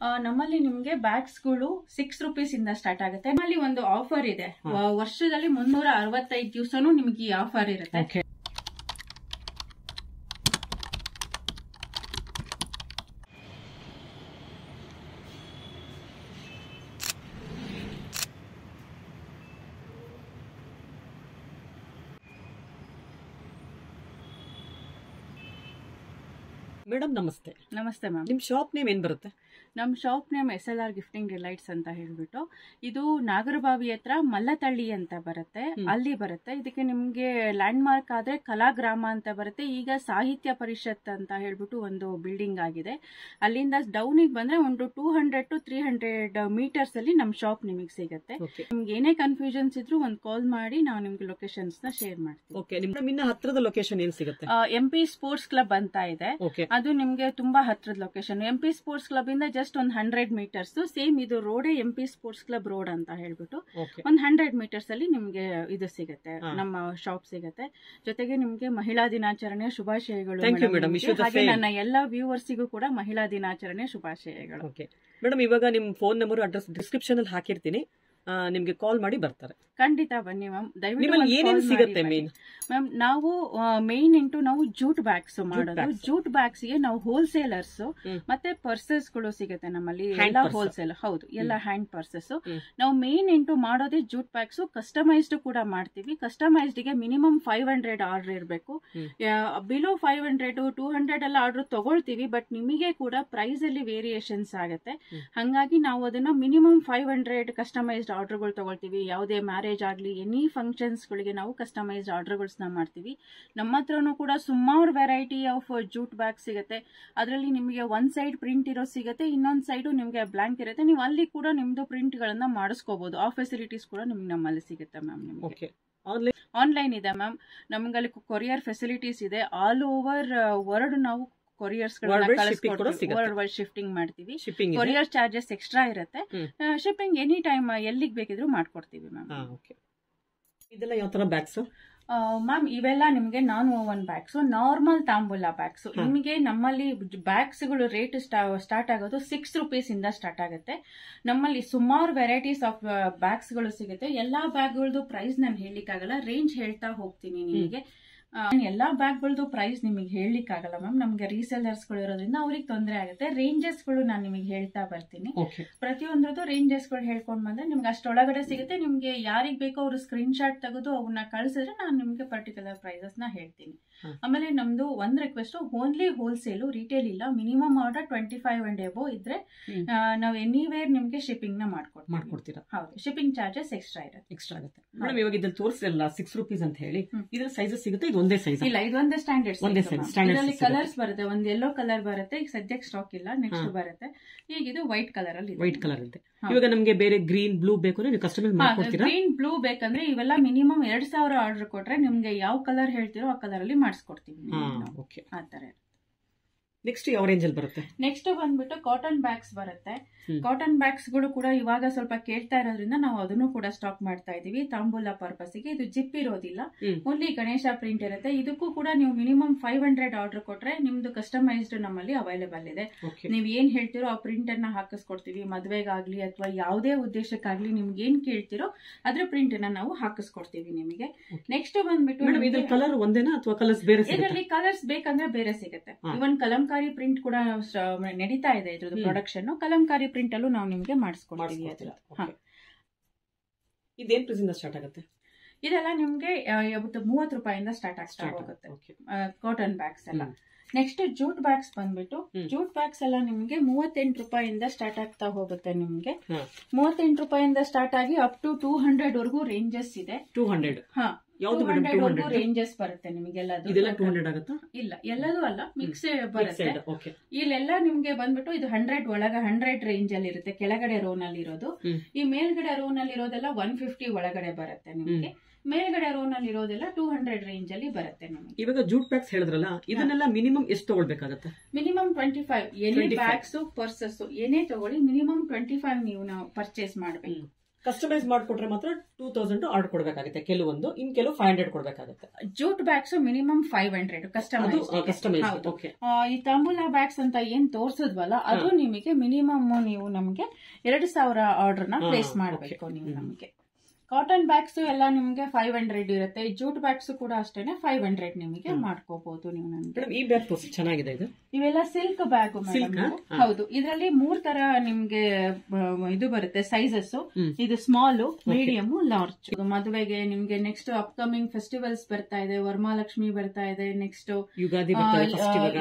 ನಮ್ಮಲ್ಲಿ ನಿಮ್ಗೆ ಬ್ಯಾಗ್ಸ್ ಗಳು 6 ರೂಪೀಸ್ ಇಂದ ಸ್ಟಾರ್ಟ್ ಆಗುತ್ತೆ. ನಮ್ಮಲ್ಲಿ ಒಂದು ಆಫರ್ ಇದೆ, ವರ್ಷದಲ್ಲಿ 365 ದಿವಸನೂ ನಿಮ್ಗೆ ಈ ಆಫರ್ ಇರುತ್ತೆ. ಮೇಡಮ್ ನಮಸ್ತೆ. ನಮಸ್ತೆ ಮ್ಯಾಮ್. ನಿಮ್ ಶಾಪ್ ನೇಮ್ ಏನ್ ಬರುತ್ತೆ? ನಮ್ಮ shop name SLR gifting delights ಅಂತ ಹೇಳ್ಬಿಟ್ಟು, ಇದು ನಾಗರಬಾವಿ ಹತ್ರ ಮಲ್ಲತಳ್ಳಿ ಅಂತ ಬರುತ್ತೆ, ಅಲ್ಲಿ ಬರುತ್ತೆ. ಇದಕ್ಕೆ ನಿಮ್ಗೆ ಲ್ಯಾಂಡ್ ಮಾರ್ಕ್ ಆದ್ರೆ ಕಲಾಗ್ರಾಮ ಅಂತ ಬರುತ್ತೆ. ಈಗ ಸಾಹಿತ್ಯ ಪರಿಷತ್ ಅಂತ ಹೇಳ್ಬಿಟ್ಟು ಒಂದು ಬಿಲ್ಡಿಂಗ್ ಆಗಿದೆ. ಅಲ್ಲಿಂದ ಡೌನಿಗೆ ಬಂದ್ರೆ ಒಂದು 200 to 300 ಮೀಟರ್ಸ್ ಅಲ್ಲಿ ನಮ್ ಶಾಪ್ ನಿಮಗೆ ಸಿಗುತ್ತೆ. ನಿಮ್ಗೆ ಏನೇ ಕನ್ಫ್ಯೂಷನ್ಸ್ ಇದ್ರು ಒಂದು ಕಾಲ್ ಮಾಡಿ ನಾವು ನಿಮ್ಗೆ ಲೊಕೇಶನ್ಸ್ ನ ಶೇರ್ ಮಾಡ್ತೀವಿ. ಇನ್ನ ಹತ್ರದ ಲೊಕೇಶನ್ ಏನ್ ಸಿಗುತ್ತೆ? MP ಸ್ಪೋರ್ಟ್ಸ್ ಕ್ಲಬ್ ಅಂತ ಇದೆ, ಅದು ನಿಮ್ಗೆ ತುಂಬಾ ಹತ್ರದ ಲೊಕೇಶನ್. MP ಸ್ಪೋರ್ಟ್ಸ್ ಕ್ಲಬ್ ಇಂದ ಜಸ್ಟ್ ಒಂದು 100 ಮೀಟರ್ಸ್, ಸೇಮ್ ಇದು ರೋಡೇ MP ಸ್ಪೋರ್ಟ್ಸ್ ಕ್ಲಬ್ ರೋಡ್ ಅಂತ ಹೇಳ್ಬಿಟ್ಟು ಒಂದು 100 ಮೀಟರ್ಸ್ ಅಲ್ಲಿ ನಿಮ್ಗೆ ಇದು ಸಿಗುತ್ತೆ, ನಮ್ಮ ಶಾಪ್ ಸಿಗುತ್ತೆ. ಜೊತೆಗೆ ನಿಮ್ಗೆ ಮಹಿಳಾ ದಿನಾಚರಣೆ ಶುಭಾಶಯಗಳು. ಹಾಗೆ ನನ್ನ ಎಲ್ಲಾ ವ್ಯೂವರ್ಸಿಗೂ ಕೂಡ ಮಹಿಳಾ ದಿನಾಚರಣೆ ಶುಭಾಶಯಗಳು. ಮೇಡಮ್, ಇವಾಗ ನಿಮ್ ಫೋನ್ ನಂಬರ್ ಅಡ್ರೆಸ್ ಡಿಸ್ಕ್ರಿಪ್ಷನ್ ಅಲ್ಲಿ ಹಾಕಿರ್ತೀನಿ, ನಿಮ್ಗೆ ಕಾಲ್ ಮಾಡಿ ಬರ್ತಾರೆ. ಖಂಡಿತ ಬನ್ನಿ ಮ್ಯಾಮ್. ದಯವಿಟ್ಟು ಸಿಗುತ್ತೆ ಮ್ಯಾಮ್, ನಾವು ಮೇನ್ ನಾವು ಜೂಟ್ ಬ್ಯಾಗ್ಸ್ ಮಾಡೋದು. ಜೂಟ್ ಬ್ಯಾಗ್ಸ್ ಗೆ ನಾವು ಹೋಲ್ಸೇಲರ್ಸ್ ಮತ್ತೆ ಪರ್ಸಸ್ ಗಳು ಸಿಗುತ್ತೆ ನಮ್ಮಲ್ಲಿ, ಎಲ್ಲ ಹೋಲ್ಸೇಲ್. ಹೌದು, ಎಲ್ಲ ಹ್ಯಾಂಡ್ ಪರ್ಸಸ್. ನಾವು ಮೇನ್ ಮಾಡೋದೇ ಜೂಟ್ ಬ್ಯಾಗ್ಸ್. ಕಸ್ಟಮೈಸ್ಡ್ ಕೂಡ ಮಾಡ್ತೀವಿ. ಕಸ್ಟಮೈಸ್ಡ್ ಗೆ ಮಿನಿಮಮ್ 500 ಆರ್ಡರ್ ಇರಬೇಕು. ಬಿಲೋ 500 200 ಎಲ್ಲ ಆರ್ಡರ್ ತಗೊಳ್ತೀವಿ, ಬಟ್ ನಿಮಗೆ ಕೂಡ ಪ್ರೈಸ್ ಅಲ್ಲಿ ವೇರಿಯೇಷನ್ಸ್ ಆಗುತ್ತೆ. ಹಂಗಾಗಿ ನಾವು ಅದನ್ನ ಮಿನಿಮಮ್ 500 ಕಸ್ಟಮೈಸ್ಡ್ ಆರ್ಡರ್ಗಳು ತಗೊಳ್ತೀವಿ. ಯಾವುದೇ ಮ್ಯಾರೇಜ್ ಆಗ್ಲಿ, ಎನಿ ಫಂಕ್ಷನ್ಸ್ ಗಳಿಗೆ ನಾವು ಕಸ್ಟಮೈಸ್ಡ್ ಆರ್ಡರ್ಗಳನ್ನ ಮಾಡ್ತೀವಿ. ನಮ್ಮ ಹತ್ರನೂ ಕೂಡ ಸುಮಾರು ವೆರೈಟಿ ಆಫ್ ಜೂಟ್ ಬ್ಯಾಗ್ ಸಿಗುತ್ತೆ. ಅದರಲ್ಲಿ ನಿಮಗೆ ಒಂದ್ ಸೈಡ್ ಪ್ರಿಂಟ್ ಇರೋ ಸಿಗುತ್ತೆ, ಇನ್ನೊಂದ್ ಸೈಡ್ ನಿಮ್ಗೆ ಬ್ಲಾಂಕ್ ಇರುತ್ತೆ. ನೀವು ಅಲ್ಲಿ ಕೂಡ ನಿಮ್ದು ಪ್ರಿಂಟ್ ಗಳನ್ನ ಮಾಡಿಸ್ಕೋಬಹುದು. ಆ ಫೆಸಿಲಿಟೀಸ್ ಕೂಡ ನಿಮ್ಗೆ ನಮ್ಮಲ್ಲಿ ಸಿಗುತ್ತೆ ಮ್ಯಾಮ್. ನಿಮ್ಗೆ ಆನ್ಲೈನ್ ಇದೆ ಮ್ಯಾಮ್, ನಮ್ಗಲ್ಲಿ ಕೊರಿಯರ್ ಫೆಸಿಲಿಟೀಸ್ ಇದೆ. ಆಲ್ ಓವರ್ ವರ್ಲ್ಡ್ ನಾವು ಕೊರಿಯರ್ಸ್ ವರ್ಲ್ಡ್ ವೈಡ್ ಶಿಫ್ಟಿಂಗ್ ಮಾಡ್ತೀವಿ. ಕೊರಿಯರ್ ಚಾರ್ಜಸ್ ಎಕ್ಸ್ಟ್ರಾ ಇರುತ್ತೆ. ಶಿಪ್ಪಿಂಗ್ ಎನಿ ಟೈಮ್ ಎಲ್ಲಿಗೆ ಬೇಕಿದ್ರು ಮಾಡ್ಕೊಡ್ತೀವಿ ಮ್ಯಾಮ್. ಇದೆಲ್ಲ ಯಾವ ತರ ಬ್ಯಾಗ್ಸ್ ಮ್ಯಾಮ್? ಇವೆಲ್ಲ ನಿಮಗೆ non-woven ಬ್ಯಾಗ್ಸ್, ನಾರ್ಮಲ್ ತಾಂಬೂಲ ಬ್ಯಾಗ್ಸ್. ನಿಮಗೆ ನಮ್ಮಲ್ಲಿ ಬ್ಯಾಗ್ಸ್ ಗಳು ರೇಟ್ ಸ್ಟಾರ್ಟ್ ಆಗೋದು 6 ರೂಪೀಸ್ ಇಂದ ಸ್ಟಾರ್ಟ್ ಆಗುತ್ತೆ. ನಮ್ಮಲ್ಲಿ ಸುಮಾರು ವೆರೈಟೀಸ್ ಆಫ್ ಬ್ಯಾಗ್ಸ್ ಗಳು ಸಿಗುತ್ತೆ. ಎಲ್ಲಾ ಬ್ಯಾಗ್ ಗಳದ್ದು ಪ್ರೈಸ್ ನಾನು ಹೇಳಲಿಕ್ಕಾಗಲ್ಲ, ರೇಂಜ್ ಹೇಳ್ತಾ ಹೋಗ್ತೀನಿ ನಿಮಗೆ. ಎಲ್ಲಾ ಬ್ಯಾಗ್ ಗಳದ್ದು ಪ್ರೈಸ್ ನಿಮಗೆ ಹೇಳಲಿಕ್ಕೆ ಆಗಲ್ಲ ಮ್ಯಾಮ್, ನಮ್ಗೆ ರೀಸೆಲ್ಲರ್ಸ್ ಗಳು ಇರೋದ್ರಿಂದ ಅವ್ರಿಗೆ ತೊಂದರೆ ಆಗುತ್ತೆ. ರೇಂಜಸ್ ಗಳು ನಾನು ನಿಮಗೆ ಹೇಳ್ತಾ ಬರ್ತೀನಿ. ಪ್ರತಿಯೊಂದ್ರದ್ದು ರೇಂಜಸ್ ಗಳು ಹೇಳ್ಕೊಂಡ್ ಬಂದ್ರೆ ನಿಮ್ಗೆ ಅಷ್ಟೊಳಗಡೆ ಸಿಗುತ್ತೆ. ನಿಮ್ಗೆ ಯಾರಿಗ್ ಬೇಕೋ ಅವ್ರು ಸ್ಕ್ರೀನ್ ಶಾಟ್ ತೆಗೆದು ಅವನ್ನ ಕಳ್ಸಿದ್ರೆ ನಾನು ನಿಮ್ಗೆ ಪರ್ಟಿಕ್ಯುಲರ್ ಪ್ರೈಸಸ್ ನ ಹೇಳ್ತೀನಿ. ಆಮೇಲೆ ನಮ್ದು ಒಂದ್ ರಿಕ್ವೆಸ್ಟ್, ಓನ್ಲಿ ಹೋಲ್ಸೇಲ್, ರಿಟೇಲ್ ಇಲ್ಲ. ಮಿನಿಮಮ್ ಆರ್ಡರ್ 25 and above ಇದ್ರೆ ನಾವು ಎನಿವೇರ್ ನಿಮ್ಗೆ ಶಿಪ್ಪಿಂಗ್ ನ ಮಾಡ್ಕೊಡ್ತೀರಾ. ಹೌದು, ಶಿಪ್ಪಿಂಗ್ ಚಾರ್ಜಸ್ ಎಕ್ಸ್ಟ್ರಾ ಆಗುತ್ತೆ. ಮೇಡಮ್, ಇವಾಗ ಇದ್ರಲ್ಲಿ ತೋರಿಸಿರಲ್ಲ 6 ರೂಪೀಸ್ ಅಂತ ಹೇಳಿ, ಇದ್ರ ಸೈಜಸ್ ಸಿಗುತ್ತೆ? ಇದು ಒಂದೇ ಸೈಜ್? ಇಲ್ಲ, ಇದೊಂದೇ ಸ್ಟ್ಯಾಂಡರ್ಡ್. ಇದರಲ್ಲಿ ಕಲರ್ಸ್ ಬರುತ್ತೆ. ಒಂದು ಯೆಲ್ಲೋ ಕಲರ್ ಬರುತ್ತೆ, ಈಗ ಸದ್ಯಕ್ಕೆ ಸ್ಟಾಕ್ ಇಲ್ಲ, ನೆಕ್ಸ್ಟ್ ಬರುತ್ತೆ. ಈಗ ಇದು ವೈಟ್ ಕಲರ್ ಅಲ್ಲಿ. ವೈಟ್ ಕಲರ್ ಇದೆ. ಇವಾಗ ನಮ್ಗೆ ಬೇರೆ ಗ್ರೀನ್ ಬ್ಲೂ ಬೇಕು, ನೀವು ಕಸ್ಟಮೈಸ್ ಮಾಡ್ಕೊಡ್ತೀರಾ? ಗ್ರೀನ್ ಬ್ಲೂ ಬೇಕಂದ್ರೆ ಇವೆಲ್ಲ ಮಿನಿಮಮ್ 2000 ಆರ್ಡರ್ ಕೊಟ್ರೆ ನಿಮ್ಗೆ ಯಾವ ಕಲರ್ ಹೇಳ್ತಿರೋ ಆ ಕಲರ್ ಅಲ್ಲಿ ಮಾಡಿಸ್ಕೊಡ್ತೀವಿ. ಆತರ. ನೆಕ್ಸ್ಟ್ ಯಾವ ರೇಂಜ್ ಅಲ್ಲಿ ಬರುತ್ತೆ? ನೆಕ್ಸ್ಟ್ ಬಂದ್ಬಿಟ್ಟು ಕಾಟನ್ ಬ್ಯಾಗ್ಸ್ ಬರುತ್ತೆ. ಕಾಟನ್ ಬ್ಯಾಗ್ಸ್ ಗಳು ಕೂಡ ಇವಾಗ ಸ್ವಲ್ಪ ಕೇಳ್ತಾ ಇರೋದ್ರಿಂದ ನಾವು ಅದನ್ನು ಕೂಡ ಸ್ಟಾಕ್ ಮಾಡ್ತಾ ಇದೀವಿ. ತಾಂಬೂಲ ಪರ್ಪಸ್ ಗೆ. ಇದು ಜಿಪ್ ಇರೋದಿಲ್ಲ, ಓನ್ಲಿ ಗಣೇಶ ಪ್ರಿಂಟ್ ಇರುತ್ತೆ. ಇದಕ್ಕೂ ಕೂಡ ನೀವು ಮಿನಿಮಮ್ 500 ಆರ್ಡರ್ ಕೊಟ್ರೆ ನಿಮ್ದು ಕಸ್ಟಮೈಸ್ಡ್ ನಮ್ಮಲ್ಲಿ ಅವೈಲೇಬಲ್ ಇದೆ. ನೀವ್ ಏನ್ ಹೇಳ್ತಿರೋ ಆ ಪ್ರಿಂಟ್ ಅನ್ನ ಹಾಕಿಸ್ಕೊಡ್ತೀವಿ. ಮದ್ವೆಗಾಗ್ಲಿ ಅಥವಾ ಯಾವುದೇ ಉದ್ದೇಶಕ್ಕಾಗ್ಲಿ ನಿಮ್ಗೆ ಏನ್ ಕೇಳ್ತಿರೋ ಅದ್ರ ಪ್ರಿಂಟ್ ಅನ್ನ ನಾವು ಹಾಕಿಸ್ಕೊಡ್ತೀವಿ ನಿಮಗೆ. ನೆಕ್ಸ್ಟ್ ಬಂದ್ಬಿಟ್ಟು ಕಲರ್ ಒಂದೇನಾ ಅಥವಾ ಕಲರ್ಸ್ ಬೇರೆ? ಇದರಲ್ಲಿ ಕಲರ್ಸ್ ಬೇಕಂದ್ರೆ ಬೇರೆ ಸಿಗುತ್ತೆ. ಇವನ್ ಕಲಂಕಾರಿ ಪ್ರಿಂಟ್ ಕೂಡ ನಡೀತಾ ಇದೆ ಇದ್ರದ್ದು ಪ್ರೊಡಕ್ಷನ್. ಕಲಂಕಾರಿ ಪ್ರಿಂಟ್ ಅಲ್ಲೂ ನಾವು ನಿಮ್ಗೆ ಮಾಡಿಸ್ಕೊಡ್ತೀವಿ. ಇದೇನ್ ಪ್ರೈಸ್ ಇಂದ ಸ್ಟಾರ್ಟ್ ಆಗುತ್ತೆ? ಇದೆಲ್ಲ ನಿಮ್ಗೆ 30 ರೂಪಾಯಿಂದ ಸ್ಟಾರ್ಟ್ ಆಗ್ತಾ ಹೋಗುತ್ತೆ ಕಾಟನ್ ಬ್ಯಾಗ್ಸ್ ಎಲ್ಲ. ನೆಕ್ಸ್ಟ್ ಜೂಟ್ ಬ್ಯಾಗ್ಸ್ ಬಂದ್ಬಿಟ್ಟು, ಜೂಟ್ ಬ್ಯಾಗ್ಸ್ ಎಲ್ಲ ನಿಮ್ಗೆ 38 ರೂಪಾಯಿಂದ ಸ್ಟಾರ್ಟ್ ಆಗ್ತಾ ಹೋಗುತ್ತೆ. ನಿಮ್ಗೆ 38 ರೂಪಾಯಿಂದ ಸ್ಟಾರ್ಟ್ ಆಗಿ ಅಪ್ ಟು 200 ವರೆಗೂ ರೇಂಜಸ್ ಇದೆ. 200? ಹಾ, 200 ರೇಂಜಸ್ ಬರುತ್ತೆ ನಿಮಗೆಲ್ಲ. ಇಲ್ಲ, ಎಲ್ಲದೂ ಅಲ್ಲ, ಮಿಕ್ಸ್ ಬರುತ್ತೆ. ಇಲ್ಲೆಲ್ಲ ನಿಮ್ಗೆ ಬಂದ್ಬಿಟ್ಟು ಇದು 100 ಒಳಗ 100 ರೇಂಜ್ ಅಲ್ಲಿ ಇರುತ್ತೆ. ಕೆಳಗಡೆ ರೋ ನಲ್ಲಿ ಇರೋದು. ಈ ಮೇಲ್ಗಡೆ ರೋ ನಲ್ಲಿ ಇರೋದೆಲ್ಲ 150 ಒಳಗಡೆ ಬರುತ್ತೆ ನಿಮ್ಗೆ. ಮೇಲ್ಗಡೆ ರೋ ನಲ್ಲಿ ಇರೋದೆಲ್ಲ 200 ರೇಂಜ್ ಅಲ್ಲಿ ಬರುತ್ತೆ ನಿಮಗೆ. ಇವಾಗ ಜೂಟ್ ಬ್ಯಾಗ್ಸ್ ಹೇಳಿದ್ರಲ್ಲ, ಇದನ್ನೆಲ್ಲ ಮಿನಿಮಮ್ ಎಷ್ಟು ತಗೊಳ್ಬೇಕಾಗುತ್ತೆ? ಮಿನಿಮಮ್ 25. ಎನಿ ಬ್ಯಾಗ್ಸ್ ಪರ್ಸಸ್ ಏನೇ ತಗೊಳ್ಳಿ ಮಿನಿಮಮ್ 25 ನೀವು ಪರ್ಚೇಸ್ ಮಾಡ್ಬೇಕು. ಕಸ್ಟಮೈಸ್ ಮಾಡ್ಕೊಟ್ರೆ ಮಾತ್ರ 2000 ಆರ್ಡರ್ ಕೊಡ್ಬೇಕಾಗುತ್ತೆ, ಕೆಲವೊಂದು ಇನ್ ಕೆಲವು 500 ಕೊಡ್ಬೇಕಾಗುತ್ತೆ. Jute bags minimum 500 customize. ಈ ತಾಂಬೂಲ ಬ್ಯಾಗ್ಸ್ ಅಂತ ಏನ್ ತೋರ್ಸದ್ವಲ್ಲ ಅದು ನಿಮಗೆ ಮಿನಿಮಮ್ ನೀವು ನಮ್ಗೆ 2000 ಆರ್ಡರ್ ನ ಪ್ಲೇಸ್ ಮಾಡ್ಬೇಕು ನೀವು ನಮ್ಗೆ. ಕಾಟನ್ ಬ್ಯಾಗ್ಸ್ ಎಲ್ಲ ನಿಮ್ಗೆ 500 ಇರುತ್ತೆ, ಜೂಟ್ ಬ್ಯಾಗ್ಸ್ ಕೂಡ ಅಷ್ಟೇನೆ 500 ನಿಮಗೆ ಮಾಡ್ಕೋಬಹುದು ನೀವು ನಮ್ಗೆ. ಈ ಬ್ಯಾಗ್ ಚೆನ್ನಾಗಿದೆ ಇದು. ಇವೆಲ್ಲ ಸಿಲ್ಕ್ ಬ್ಯಾಗ್ ಹೌದು. ಇದರಲ್ಲಿ 3 ತರ ನಿಮ್ಗೆ ಇದು ಬರುತ್ತೆ ಸೈಜಸ್. ಇದು ಸ್ಮಾಲ್, ಮೀಡಿಯಂ, ಲಾರ್ಜ್. ಮದುವೆಗೆ ನಿಮ್ಗೆ ನೆಕ್ಸ್ಟ್ ಅಪ್ಕಮಿಂಗ್ ಫೆಸ್ಟಿವಲ್ಸ್ ಬರ್ತಾ ಇದೆ, ವರಮಹಾಲಕ್ಷ್ಮಿ ಬರ್ತಾ ಇದೆ, ನೆಕ್ಸ್ಟ್ ಯುಗಾದಿ,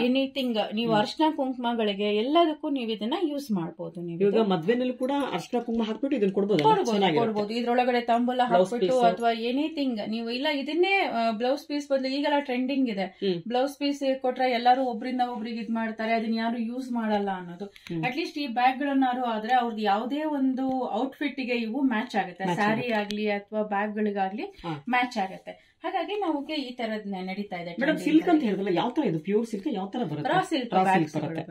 ಎನಿಥಿಂಗ್ ನೀವು ಅರ್ಶನ ಕುಂಕುಮಗಳಿಗೆ ಎಲ್ಲದಕ್ಕೂ ನೀವು ಇದನ್ನ ಯೂಸ್ ಮಾಡಬಹುದು. ನೀವು ಮದ್ವೆನಲ್ಲೂ ಕೂಡ ಅರ್ಶನ ಕುಂಕುಮ ಹಾಕ್ಬಿಟ್ಟು ಇದನ್ನ ಕೊಡ್ಬೋದು. ಇದ್ರೊಳಗಡೆ ತಾಂಬೂಲ ಹಾಕ್ಬಿಟ್ಟು ಅಥವಾ ಎನಿಥಿಂಗ್ ನೀವು ಇಲ್ಲ ಇದನ್ನೇ ಬ್ಲೌಸ್ ಪೀಸ್ ಬದಲು ಈಗೆಲ್ಲ ಟ್ರೆಂಡಿಂಗ್ ಇದೆ. ಬ್ಲೌಸ್ ಪೀಸ್ ಕೊಟ್ರೆ ಎಲ್ಲರೂ ಒಬ್ರಿಂದ ಒಬ್ರಿಗೆ ಇದ್ ಮಾಡ್ತಾರೆ, ಅದನ್ನ ಯಾರು ಯೂಸ್ ಮಾಡಲ್ಲ ಅನ್ನೋದು. ಅಟ್ಲೀಸ್ಟ್ ಈ ಬ್ಯಾಗ್ ಗಳನ್ನಾರು ಆದ್ರೆ ಅವ್ರದ್ದು ಯಾವುದೇ ಒಂದು ಔಟ್ಫಿಟ್ ಗೆ ಇವು ಮ್ಯಾಚ್ ಆಗುತ್ತೆ, ಸ್ಯಾರಿ ಆಗ್ಲಿ ಅಥವಾ ಬ್ಯಾಗ್ ಗಳಿಗಾಗ್ಲಿ ಮ್ಯಾಚ್ ಆಗುತ್ತೆ. ಹಾಗಾಗಿ ನಾವು ಈ ತರದ್ ನಡೀತಾ ಇದೆ. ಸಿಲ್ಕ್ ಅಂತ ಹೇಳಿದ್ರಲ್ಲ, ಯಾವ ತರ ಇದು? ಪ್ಯೂರ್ ಸಿಲ್ಕ್ ಯಾವ ತರ ಬರುತ್ತೆ? ರಾ ಸಿಲ್ಕ್ ಬರುತ್ತೆ.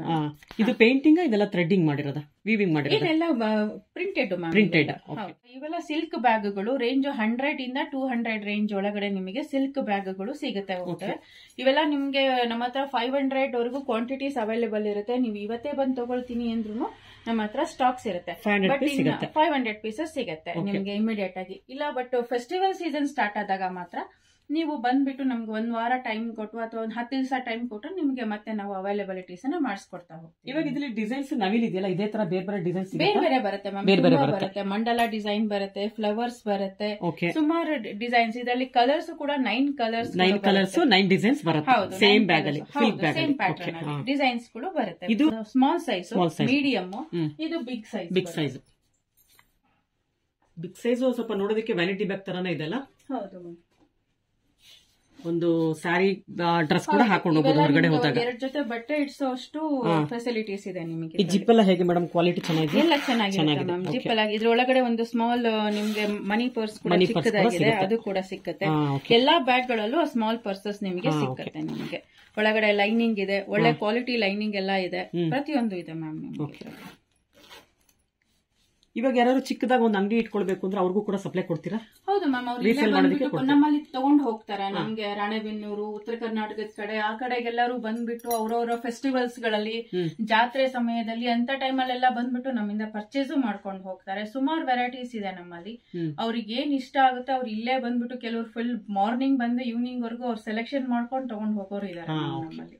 ಇದು ಪೇಂಟಿಂಗ್ ಇದೆಲ್ಲ ಥ್ರೆಡ್ಡಿಂಗ್ ಮಾಡಿರೋದ, ವೀವಿಂಗ್ ಮಾಡಿರೋದ? ಇದೆಲ್ಲ ಪ್ರಿಂಟೆಡ್. ಇವೆಲ್ಲ ಸಿಲ್ಕ್ ಬ್ಯಾಗ್ಗಳು ರೇಂಜ್ 100 ಇಂದ 200 ರೇಂಜ್ ಒಳಗಡೆ ನಿಮಗೆ ಸಿಲ್ಕ್ ಬ್ಯಾಗ್ಗಳು ಸಿಗುತ್ತೆ. ಇವೆಲ್ಲ ನಿಮ್ಗೆ ನಮ್ಮ ಹತ್ರ 500 ವರೆಗೂ ಕ್ವಾಂಟಿಟೀಸ್ ಅವೈಲೇಬಲ್ ಇರುತ್ತೆ. ನೀವು ಇವತ್ತೇ ಬಂದು ತಗೊಳ್ತೀನಿ ಅಂದ್ರೂ ನಮ್ಮ ಹತ್ರ ಸ್ಟಾಕ್ಸ್ ಇರುತ್ತೆ. 500 ಪೀಸಸ್ ಸಿಗುತ್ತೆ ನಿಮ್ಗೆ ಇಮಿಡಿಯೇಟ್ ಆಗಿ. ಇಲ್ಲ ಬಟ್ ಫೆಸ್ಟಿವಲ್ ಸೀಸನ್ ಸ್ಟಾರ್ಟ್ ಆದಾಗ ಮಾತ್ರ ನೀವು ಬಂದ್ಬಿಟ್ಟು ನಮ್ಗೆ 1 ವಾರ ಟೈಮ್ ಕೊಟ್ಟು ಅಥವಾ 10 ದಿವಸ ಟೈಮ್ ಕೊಟ್ಟು ನಿಮ್ಗೆ ಮತ್ತೆ ನಾವು ಅವೈಲೇಬಿಲಿಟೀಸ್ ಅನ್ನ ಮಾಡಿಸ್ಕೊಡ್ತಾ ಹೋಗ್ತೀವಿ. ಇವಾಗ ಇದರಲ್ಲಿ ಡಿಸೈನ್ಸ್ ನವಿಲ್ ಇದೆಯಲ್ಲ, ಇದೇ ತರ ಬೇರೆ ಬೇರೆ ಡಿಸೈನ್ಸ್ ಬೇರೆ ಬರುತ್ತೆ ಮ್ಯಾಮ್. ಬರುತ್ತೆ ಮಂಡಲ ಡಿಸೈನ್ ಬರುತ್ತೆ, ಫ್ಲವರ್ಸ್ ಬರುತ್ತೆ, ಸುಮಾರು ಡಿಸೈನ್ಸ್. ಇದರಲ್ಲಿ ಕಲರ್ಸ್ ಕೂಡ 9 ಕಲರ್ಸ್ 9 ಡಿಸೈನ್ಸ್ ಬರುತ್ತೆ. ಸೇಮ್ ಬ್ಯಾಗ್ ಅಲ್ಲಿ ಸೇಮ್ ಪ್ಯಾಟರ್ನ್ ಡಿಸೈನ್ಸ್ ಗಳು ಬರುತ್ತೆ. ಇದು ಸ್ಮಾಲ್ ಸೈಜ್, ಮೀಡಿಯಂ, ಇದು ಬಿಗ್ ಸೈಜ್. ಬಿಗ್ ಸೈಜ್ ಸ್ವಲ್ಪ ನೋಡೋದಕ್ಕೆ ವ್ಯಾನಿಟಿ ಬ್ಯಾಗ್ ತರಾನೇ ಇದೆಲ್ಲ. ಹೌದು, ಒಂದು ಸ್ಯಾರಿ ಡ್ರೆಸ್ ಕೂಡ ಹಾಕೊಂಡು ಹೋಗೋದು ಹೊರಗಡೆ ಹೋದಾಗ. 2 ಜೊತೆ ಬಟ್ಟೆ ಇಡ್ಸೋ ಅಷ್ಟು ಫೆಸಿಲಿಟೀಸ್ ಇದೆ ನಿಮಗೆ. ಈ ಜಿಪ್ ಎಲ್ಲ ಹೇಗೆ ಮೇಡಮ್? ಕ್ವಾಲಿಟಿ ಚೆನ್ನಾಗಿದೆ, ಎಲ್ಲ ಚೆನ್ನಾಗಿದೆ ಮ್ಯಾಮ್. ಜಿಪ್ ಎಲ್ಲ ಇದ್ರೊಳಗಡೆ ಒಂದು ಸ್ಮಾಲ್ ನಿಮ್ಗೆ ಮನಿ ಪರ್ಸ್ ಕೂಡ ಚಿಕ್ಕದಾಗಿದೆ, ಅದು ಕೂಡ ಸಿಕ್ಕತ್ತೆ. ಎಲ್ಲಾ ಬ್ಯಾಗ್ ಗಳಲ್ಲೂ ಸ್ಮಾಲ್ ಪರ್ಸಸ್ ನಿಮಗೆ ಸಿಕ್ಕತ್ತೆ. ನಿಮಗೆ ಒಳಗಡೆ ಲೈನಿಂಗ್ ಇದೆ, ಒಳ್ಳೆ ಕ್ವಾಲಿಟಿ ಲೈನಿಂಗ್ ಎಲ್ಲ ಇದೆ, ಪ್ರತಿಯೊಂದು ಇದೆ ಮ್ಯಾಮ್ ನಿಮಗೆ. ಇವಾಗ ಯಾರು ಚಿಕ್ಕದಾಗ ಒಂದು ಅಂಗಡಿ ಇಟ್ಕೊಳ್ಬೇಕು ಅಂದ್ರೆ ಅವ್ರಿಗೂ ಕೂಡ ಸಪ್ಲೈ ಕೊಡ್ತೀರಾ? ಹೌದು ಮ್ಯಾಮ್, ಅವ್ರು ನಮ್ಮಲ್ಲಿ ತಗೊಂಡ್ ಹೋಗ್ತಾರೆ. ನಮ್ಗೆ ರಾಣೆಬೆನ್ನೂರು, ಉತ್ತರ ಕರ್ನಾಟಕದ ಕಡೆ, ಆ ಕಡೆಗೆಲ್ಲರೂ ಬಂದ್ಬಿಟ್ಟು ಅವ್ರವ್ರ ಫೆಸ್ಟಿವಲ್ಸ್ ಗಳಲ್ಲಿ, ಜಾತ್ರೆ ಸಮಯದಲ್ಲಿ ಅಂತ ಟೈಮಲ್ಲೆಲ್ಲ ಬಂದ್ಬಿಟ್ಟು ನಮ್ಮಿಂದ ಪರ್ಚೇಸ್ ಮಾಡ್ಕೊಂಡು ಹೋಗ್ತಾರೆ. ಸುಮಾರು ವೆರೈಟೀಸ್ ಇದೆ ನಮ್ಮಲ್ಲಿ. ಅವ್ರಿಗೆ ಏನ್ ಇಷ್ಟ ಆಗುತ್ತೆ ಅವ್ರು ಇಲ್ಲೇ ಬಂದ್ಬಿಟ್ಟು ಕೆಲವರು ಫುಲ್ ಮಾರ್ನಿಂಗ್ ಬಂದು ಈವ್ನಿಂಗ್ ವರ್ಗು ಅವ್ರು ಸೆಲೆಕ್ಷನ್ ಮಾಡ್ಕೊಂಡು ತಗೊಂಡ್ ಹೋಗೋರು ಇದಾರೆ ನಮ್ಮಲ್ಲಿ.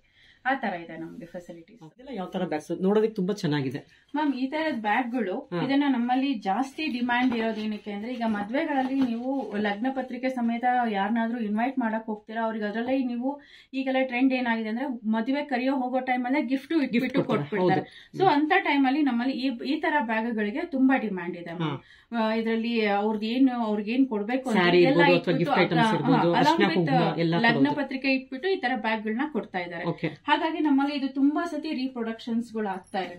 ಆ ತರ ಇದೆ ನಮ್ಗೆ ಫೆಸಿಲಿಟೀಸ್. ಯಾವ ತರ ಬ್ಯಾಗ್ಸ್ ನೋಡೋದಕ್ಕೆ ತುಂಬಾ ಚೆನ್ನಾಗಿದೆ ಮ್ಯಾಮ್. ಈ ತರದ ಬ್ಯಾಗ್ಗಳು ಇದನ್ನ ನಮ್ಮಲ್ಲಿ ಜಾಸ್ತಿ ಡಿಮ್ಯಾಂಡ್ ಇರೋದೇನಕ್ಕೆ ಅಂದ್ರೆ, ಈಗ ಮದ್ವೆಗಳಲ್ಲಿ ನೀವು ಲಗ್ನ ಪತ್ರಿಕೆ ಸಮೇತ ಯಾರನ್ನಾದ್ರೂ ಇನ್ವೈಟ್ ಮಾಡಕ್ ಹೋಗ್ತೀರಾ, ಅವ್ರಿಗೆ ಅದರಲ್ಲೇ ನೀವು ಈಗೆಲ್ಲ ಟ್ರೆಂಡ್ ಏನಾಗಿದೆ ಅಂದ್ರೆ ಮದುವೆ ಕರೆಯೋ ಹೋಗೋ ಟೈಮಲ್ಲೇ ಗಿಫ್ಟ್ ಇಟ್ಬಿಟ್ಟು ಕೊಟ್ಬಿಡ್ತಾರೆ. ಸೊ ಅಂತ ಟೈಮಲ್ಲಿ ನಮ್ಮಲ್ಲಿ ಈ ತರ ಬ್ಯಾಗ್ಗಳಿಗೆ ತುಂಬಾ ಡಿಮ್ಯಾಂಡ್ ಇದೆ ಮ್ಯಾಮ್. ಇದರಲ್ಲಿ ಅವ್ರಿಗೇನ್ ಕೊಡ್ಬೇಕು ಲಗ್ನ ಪತ್ರಿಕೆ ಇಟ್ಬಿಟ್ಟು ಈ ತರ ಬ್ಯಾಗ್ ಗಳನ್ನ ಕೊಡ್ತಾ ಇದ್ದಾರೆ. ಹಾಗಾಗಿ ನಮ್ಮಲ್ಲಿ ಇದು ತುಂಬಾ ಸತಿ ರೀಪ್ರೊಡಕ್ಷನ್ಸ್ ಗಳು ಆಗ್ತಾ ಇದೆ.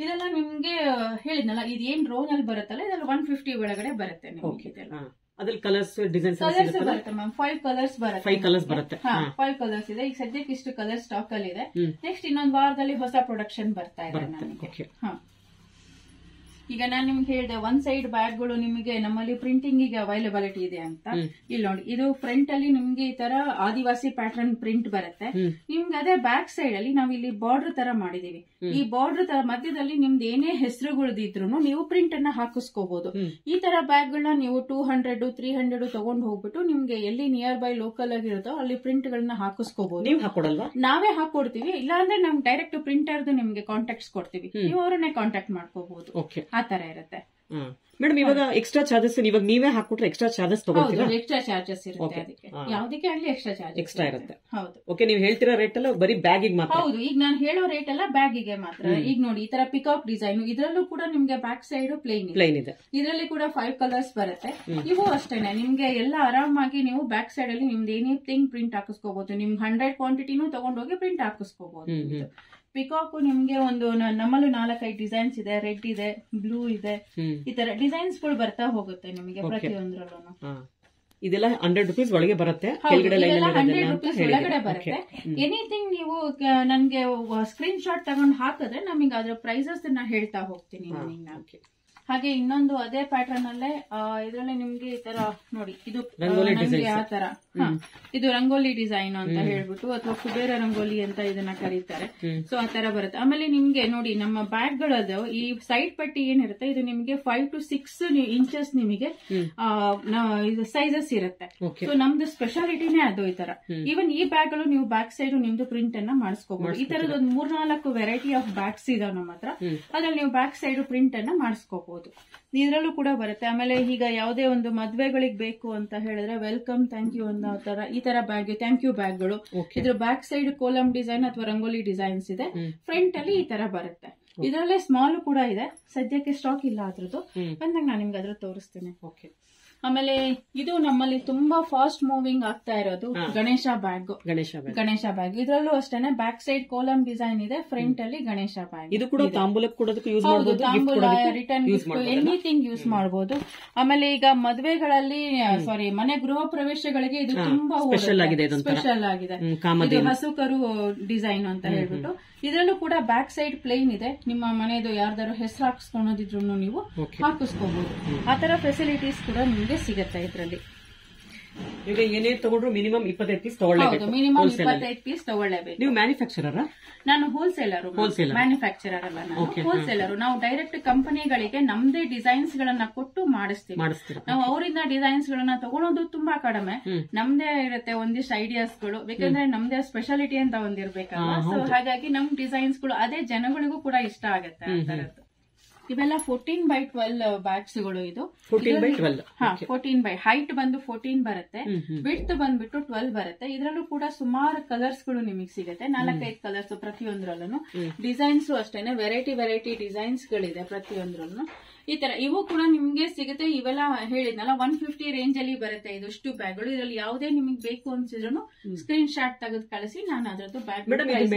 ಇದೆಲ್ಲ ನಿಮ್ಗೆ ಹೇಳಿದ್ನಲ್ಲ, ಇದೇನ್ ರೋನ್ ಅಲ್ಲಿ ಬರುತ್ತಲ್ಲ, ಇದೆಲ್ಲ 150 ಒಳಗಡೆ ಬರುತ್ತೆ ನಿಮ್ಗೆ. ಅದ್ರಲ್ಲಿ ಕಲರ್ಸ್ ಡಿಸೈನ್ಸ್ ಬರುತ್ತೆ ಮ್ಯಾಮ್. 5 ಕಲರ್ಸ್ ಬರುತ್ತೆ. 5 ಕಲರ್ಸ್ ಇದೆ. ಈಗ ಸದ್ಯಕ್ಕೆ ಇಷ್ಟು ಕಲರ್ ಸ್ಟಾಕ್ ಅಲ್ಲಿ ಇದೆ. ನೆಕ್ಸ್ಟ್ ಇನ್ನೊಂದು ವಾರದಲ್ಲಿ ಹೊಸ ಪ್ರೊಡಕ್ಷನ್ ಬರ್ತಾ ಇದೆ ನಮಗೆ. ಈಗ ನಾನು ನಿಮ್ಗೆ ಹೇಳಿದೆ, 1 ಸೈಡ್ ಬ್ಯಾಗ್ಗಳು ನಿಮಗೆ ನಮ್ಮಲ್ಲಿ ಪ್ರಿಂಟಿಂಗ್ ಗೆ ಅವೈಲಬಿಲಿಟಿ ಇದೆ ಅಂತ. ಇಲ್ಲಿ ನೋಡಿ, ಇದು ಫ್ರಂಟ್ ಅಲ್ಲಿ ನಿಮ್ಗೆ ಈ ತರ ಆದಿವಾಸಿ ಪ್ಯಾಟರ್ನ್ ಪ್ರಿಂಟ್ ಬರುತ್ತೆ. ನಿಮ್ಗೆ ಅದೇ ಬ್ಯಾಕ್ ಸೈಡ್ ಅಲ್ಲಿ ನಾವ್ ಇಲ್ಲಿ ಬಾರ್ಡರ್ ತರ ಮಾಡಿದೀವಿ. ಈ ಬಾರ್ಡರ್ ತರ ಮಧ್ಯದಲ್ಲಿ ನಿಮ್ದು ಏನೇ ಹೆಸರುಗಳಿದ್ರು ನೀವು ಪ್ರಿಂಟ್ ಅನ್ನ ಹಾಕಿಸ್ಕೋಬಹುದು. ಈ ತರ ಬ್ಯಾಗ್ ಗಳನ್ನ ನೀವು 200, 300 ತಗೊಂಡ್ ಹೋಗ್ಬಿಟ್ಟು ನಿಮ್ಗೆ ಎಲ್ಲಿ ನಿಯರ್ ಬೈ ಲೋಕಲ್ ಆಗಿರುತ್ತೋ ಅಲ್ಲಿ ಪ್ರಿಂಟ್ ಗಳನ್ನ ಹಾಕಿಸ್ಕೋಬಹುದು. ನೀವು ಹಾಕೊಡಲ್ವಾ? ನಾವೇ ಹಾಕೊಡ್ತೀವಿ. ಇಲ್ಲಾಂದ್ರೆ ನಮ್ ಡೈರೆಕ್ಟ್ ಪ್ರಿಂಟರ್ದು ನಿಮ್ಗೆ ಕಾಂಟ್ಯಾಕ್ಟ್ಸ್ ಕೊಡ್ತೀವಿ, ನೀವು ಅವರನ್ನೇ ಕಾಂಟ್ಯಾಕ್ಟ್ ಮಾಡ್ಕೋಬಹುದು. ಆ ತರ ಇರುತ್ತೆ ಮೇಡಮ್. ಇವಾಗ ಎಕ್ಸ್ಟ್ರಾ ಚಾರ್ಜಸ್ ಇವಾಗ ನೀವೇ ಹಾಕೊಟ್ರೆ ಎಕ್ಸ್ಟ್ರಾ ಚಾರ್ಜಸ್ ತಗೊಳ್ತೀರಾ? ಎಕ್ಸ್ಟ್ರಾ ಚಾರ್ಜಸ್ ಇರುತ್ತೆ, ಅದಕ್ಕೆ ಯಾವುದಕ್ಕೆ ಆಗಲಿ ಎಕ್ಸ್ಟ್ರಾ ಚಾರ್ಜ್ ಎಕ್ಸ್ಟ್ರಾ ಇರುತ್ತೆ. ಹೌದು. ಓಕೆ, ನೀವು ಹೇಳ್ತಿರೋ ರೇಟ್ ಎಲ್ಲ ಬರೀ ಬ್ಯಾಗಿಗೆ ಮಾತ್ರ? ಹೌದು, ಈಗ ನಾನು ಹೇಳೋ ರೇಟ್ ಎಲ್ಲ ಬ್ಯಾಗಿಗೆ ಮಾತ್ರ. ಈಗ ನೋಡಿ, ಈ ತರ ಪಿಕಾಕ್ ಡಿಸೈನ್, ಇದರಲ್ಲೂ ಕೂಡ ನಿಮ್ಗೆ ಬ್ಯಾಕ್ ಸೈಡ್ ಪ್ಲೇನ್ ಇದೆ. ಇದರಲ್ಲಿ ಕೂಡ 5 ಕಲರ್ಸ್ ಬರುತ್ತೆ. ಇವು ಅಷ್ಟೇನೆ, ನಿಮ್ಗೆ ಎಲ್ಲ ಆರಾಮಾಗಿ ನೀವು ಬ್ಯಾಕ್ ಸೈಡ್ ಅಲ್ಲಿ ನಿಮ್ದು ಏನಿಂಗ್ ಪ್ರಿಂಟ್ ಹಾಕಿಸ್ಕೋಬಹುದು. ನಿಮ್ಗೆ 100 ಕ್ವಾಂಟಿಟಿನೂ ತಗೊಂಡೋಗಿ ಪ್ರಿಂಟ್ ಹಾಕಿಸ್ಕೋಬಹುದು. ಪಿಕಾಕ್ ನಿಮ್ಗೆ ಒಂದು ನಮ್ಮಲ್ಲೂ 4-5 ಡಿಸೈನ್ಸ್ ಇದೆ. ರೆಡ್ ಇದೆ, ಬ್ಲೂ ಇದೆ, ಈ ತರ ಡಿಸೈನ್ಸ್ ಗಳು ಬರ್ತಾ ಹೋಗುತ್ತೆ ನಿಮಗೆ ಪ್ರತಿಯೊಂದರಲ್ಲೂ. ಇದೆಲ್ಲ 100 ರೂಪೀಸ್ ಒಳಗೆ ಬರುತ್ತೆ. 100 ರೂಪೀಸ್ ಒಳಗಡೆ ಬರುತ್ತೆ. ಎನಿಥಿಂಗ್ ನೀವು ನನ್ಗೆ ಸ್ಕ್ರೀನ್ ಶಾಟ್ ತಗೊಂಡು ಹಾಕಿದ್ರೆ ನಮಗೆ ಅದರ ಪ್ರೈಸಸ್ ಹೇಳ್ತಾ ಹೋಗ್ತೀನಿ. ಹಾಗೆ ಇನ್ನೊಂದು ಅದೇ ಪ್ಯಾಟರ್ನ್ ಅಲ್ಲೇ ಇದರಲ್ಲಿ ನಿಮ್ಗೆ ಈ ತರ ನೋಡಿ, ಇದು ಆ ತರ ಇದು ರಂಗೋಲಿ ಡಿಸೈನ್ ಅಂತ ಹೇಳ್ಬಿಟ್ಟು ಅಥವಾ ಕುಬೇರ ರಂಗೋಲಿ ಅಂತ ಇದನ್ನ ಕರೀತಾರೆ. ಸೊ ಆ ತರ ಬರುತ್ತೆ. ಆಮೇಲೆ ನಿಮ್ಗೆ ನೋಡಿ ನಮ್ಮ ಬ್ಯಾಗ್ ಗಳದ್ದು ಈ ಸೈಡ್ ಪಟ್ಟಿ ಏನಿರುತ್ತೆ ಇದು ನಿಮ್ಗೆ 5 to 6 ಇಂಚಸ್ ನಿಮಗೆ ಸೈಜಸ್ ಇರುತ್ತೆ. ಸೊ ನಮ್ದು ಸ್ಪೆಷಾಲಿಟಿನೇ ಅದು ಈ ತರ. ಈವನ್ ಈ ಬ್ಯಾಗ್ ಗಳು ನೀವು ಬ್ಯಾಕ್ ಸೈಡ್ ನಿಮ್ದು ಪ್ರಿಂಟ್ ಅನ್ನ ಮಾಡಿಸ್ಕೋಬಹುದು. ಈ ತರದ ಒಂದು 3-4 ವೆರೈಟಿ ಆಫ್ ಬ್ಯಾಗ್ಸ್ ಇದಾವೆ ನಮ್ಮ ಹತ್ರ. ಅದ್ರಲ್ಲಿ ನೀವು ಬ್ಯಾಕ್ ಸೈಡ್ ಪ್ರಿಂಟ್ ಅನ್ನ ಮಾಡಿಸ್ಕೋಬಹುದು. ಇದ್ರಲ್ಲೂ ಕೂಡ ಬರುತ್ತೆ. ಆಮೇಲೆ ಈಗ ಯಾವುದೇ ಒಂದು ಮದ್ವೆಗಳಿಗೆ ಬೇಕು ಅಂತ ಹೇಳಿದ್ರೆ ವೆಲ್ಕಮ್, ಥ್ಯಾಂಕ್ ಯು ಅನ್ನೋ ತರ ಈ ತರ ಬ್ಯಾಗ್, ಥ್ಯಾಂಕ್ ಯು ಬ್ಯಾಗ್ಗಳು. ಇದ್ರ ಬ್ಯಾಕ್ ಸೈಡ್ ಕೋಲಮ್ ಡಿಸೈನ್ ಅಥವಾ ರಂಗೋಲಿ ಡಿಸೈನ್ಸ್ ಇದೆ. ಫ್ರಂಟ್ ಅಲ್ಲಿ ಈ ತರ ಬರುತ್ತೆ. ಇದರಲ್ಲೇ ಸ್ಮಾಲ್ ಕೂಡ ಇದೆ. ಸದ್ಯಕ್ಕೆ ಸ್ಟಾಕ್ ಇಲ್ಲ ಅದ್ರದ್ದು. ಬಂದಾಗ ನಾನು ನಿಮ್ಗೆ ಅದ್ರ ತೋರಿಸ್ತೇನೆ. ಆಮೇಲೆ ಇದು ನಮ್ಮಲ್ಲಿ ತುಂಬಾ ಫಾಸ್ಟ್ ಮೂವಿಂಗ್ ಆಗ್ತಾ ಇರೋದು ಗಣೇಶ ಬ್ಯಾಗ್. ಗಣೇಶ ಬ್ಯಾಗ್ ಇದರಲ್ಲೂ ಅಷ್ಟೇನೆ ಬ್ಯಾಕ್ ಸೈಡ್ ಕೋಲಮ್ ಡಿಸೈನ್ ಇದೆ, ಫ್ರಂಟ್ ಅಲ್ಲಿ ಗಣೇಶ ಬ್ಯಾಗ್. ಇದು ಕೂಡ ತಾಂಬೂಲ, ರಿಟರ್ನ್ ಗಿಫ್ಟ್, ಎನಿಥಿಂಗ್ ಯೂಸ್ ಮಾಡಬಹುದು. ಆಮೇಲೆ ಈಗ ಮದುವೆಗಳಲ್ಲಿ ಮನೆ ಗೃಹ ಪ್ರವೇಶಗಳಿಗೆ ಇದು ತುಂಬಾ ಸ್ಪೆಷಲ್ ಆಗಿದೆ. ಇದು ಹಸುಕರು ಡಿಸೈನ್ ಅಂತ ಹೇಳ್ಬಿಟ್ಟು ಇದರಲ್ಲೂ ಕೂಡ ಬ್ಯಾಕ್ ಸೈಡ್ ಪ್ಲೇನ್ ಇದೆ. ನಿಮ್ಮ ಮನೆದು ಯಾರ್ದಾರು ಹೆಸರು ಹಾಕಿಸ್ಕೊಳೋದಿದ್ರು ನೀವು ಹಾಕಿಸ್ಕೋಬಹುದು. ಆತರ ಫೆಸಿಲಿಟೀಸ್ ಕೂಡ ನಿಮ್ಗೆ ಸಿಗತ್ತೆ ಇದರಲ್ಲಿ. ಈಗ ಏನೇ ತಗೊಂಡ್ರು ಮಿನಿಮಮ್ 25 ಪೀಸ್ ತಗೊಳ್ಳೇಬೇಕು. ಮಿನಿಮಮ್ 25 ಪೀಸ್ ತಗೊಳ್ಳೇಬೇಕು. ನೀವು ಮ್ಯಾನುಫ್ಯಾಕ್ಚರರ್? ನಾನು ಹೋಲ್ಸೇಲರ್, ಮ್ಯಾನುಫ್ಯಾಕ್ಚರರ್ ಅಲ್ಲ, ನಾನು ಹೋಲ್ಸೇಲರ್. ನಾವು ಡೈರೆಕ್ಟ್ ಕಂಪನಿಗಳಿಗೆ ನಮ್ದೇ ಡಿಸೈನ್ಸ್ ಗಳನ್ನ ಕೊಟ್ಟು ಮಾಡಿಸ್ತೀವಿ. ನಾವು ಅವರಿಂದ ಡಿಸೈನ್ಸ್ ಗಳನ್ನ ತಗೊಳೋದು ತುಂಬಾ ಕಡಿಮೆ. ನಮ್ದೇ ಇರುತ್ತೆ ಒಂದಿಷ್ಟು ಐಡಿಯಾಸ್ ಗಳು. ಬೇಕಂದ್ರೆ ನಮ್ದೇ ಸ್ಪೆಷಾಲಿಟಿ ಅಂತ ಒಂದಿರ್ಬೇಕಲ್ಲ. ಸೊ ಹಾಗಾಗಿ ನಮ್ ಡಿಸೈನ್ಸ್ ಗಳು ಅದೇ ಜನಗಳಿಗೂ ಕೂಡ ಇಷ್ಟ ಆಗತ್ತೆ ಆ ತರದ್ದು. ಇವೆಲ್ಲ 14x12 ಬ್ಯಾಗ್ಸ್ ಗಳು. ಇದು 14 ಹೈಟ್ ಬಂದು 14 ಬರುತ್ತೆ, ವಿಡ್ತ್ ಬಂದ್ಬಿಟ್ಟು 12 ಬರುತ್ತೆ. ಇದರಲ್ಲೂ ಕೂಡ ಸುಮಾರು ಕಲರ್ಸ್ ಗಳು ನಿಮಗೆ ಸಿಗುತ್ತೆ. 4-5 ಕಲರ್ಸ್ ಪ್ರತಿಯೊಂದ್ರಲ್ಲೂ. ಡಿಸೈನ್ಸ್ ಅಷ್ಟೇನೆ ವೆರೈಟಿ ಡಿಸೈನ್ಸ್ ಗಳಿದೆ ಪ್ರತಿಯೊಂದ್ರಲ್ಲೂ. ಈ ತರ ಇವು ಕೂಡ ನಿಮ್ಗೆ ಸಿಗುತ್ತೆ. ಇವೆಲ್ಲ ಹೇಳಿದ್ನಲ್ಲ 150 ರೇಂಜ್ ಅಲ್ಲಿ ಬರುತ್ತೆ ಇದಷ್ಟು ಬ್ಯಾಗ್ಗಳು. ಇದರಲ್ಲಿ ಯಾವುದೇ ನಿಮಗೆ ಬೇಕು ಅನ್ಸಿದ್ರು ಸ್ಕ್ರೀನ್ ಶಾಟ್ ತೆಗೆದು ಕಳಿಸಿ, ನಾನು ಅದ್ರದ್ದು ಬ್ಯಾಗ್.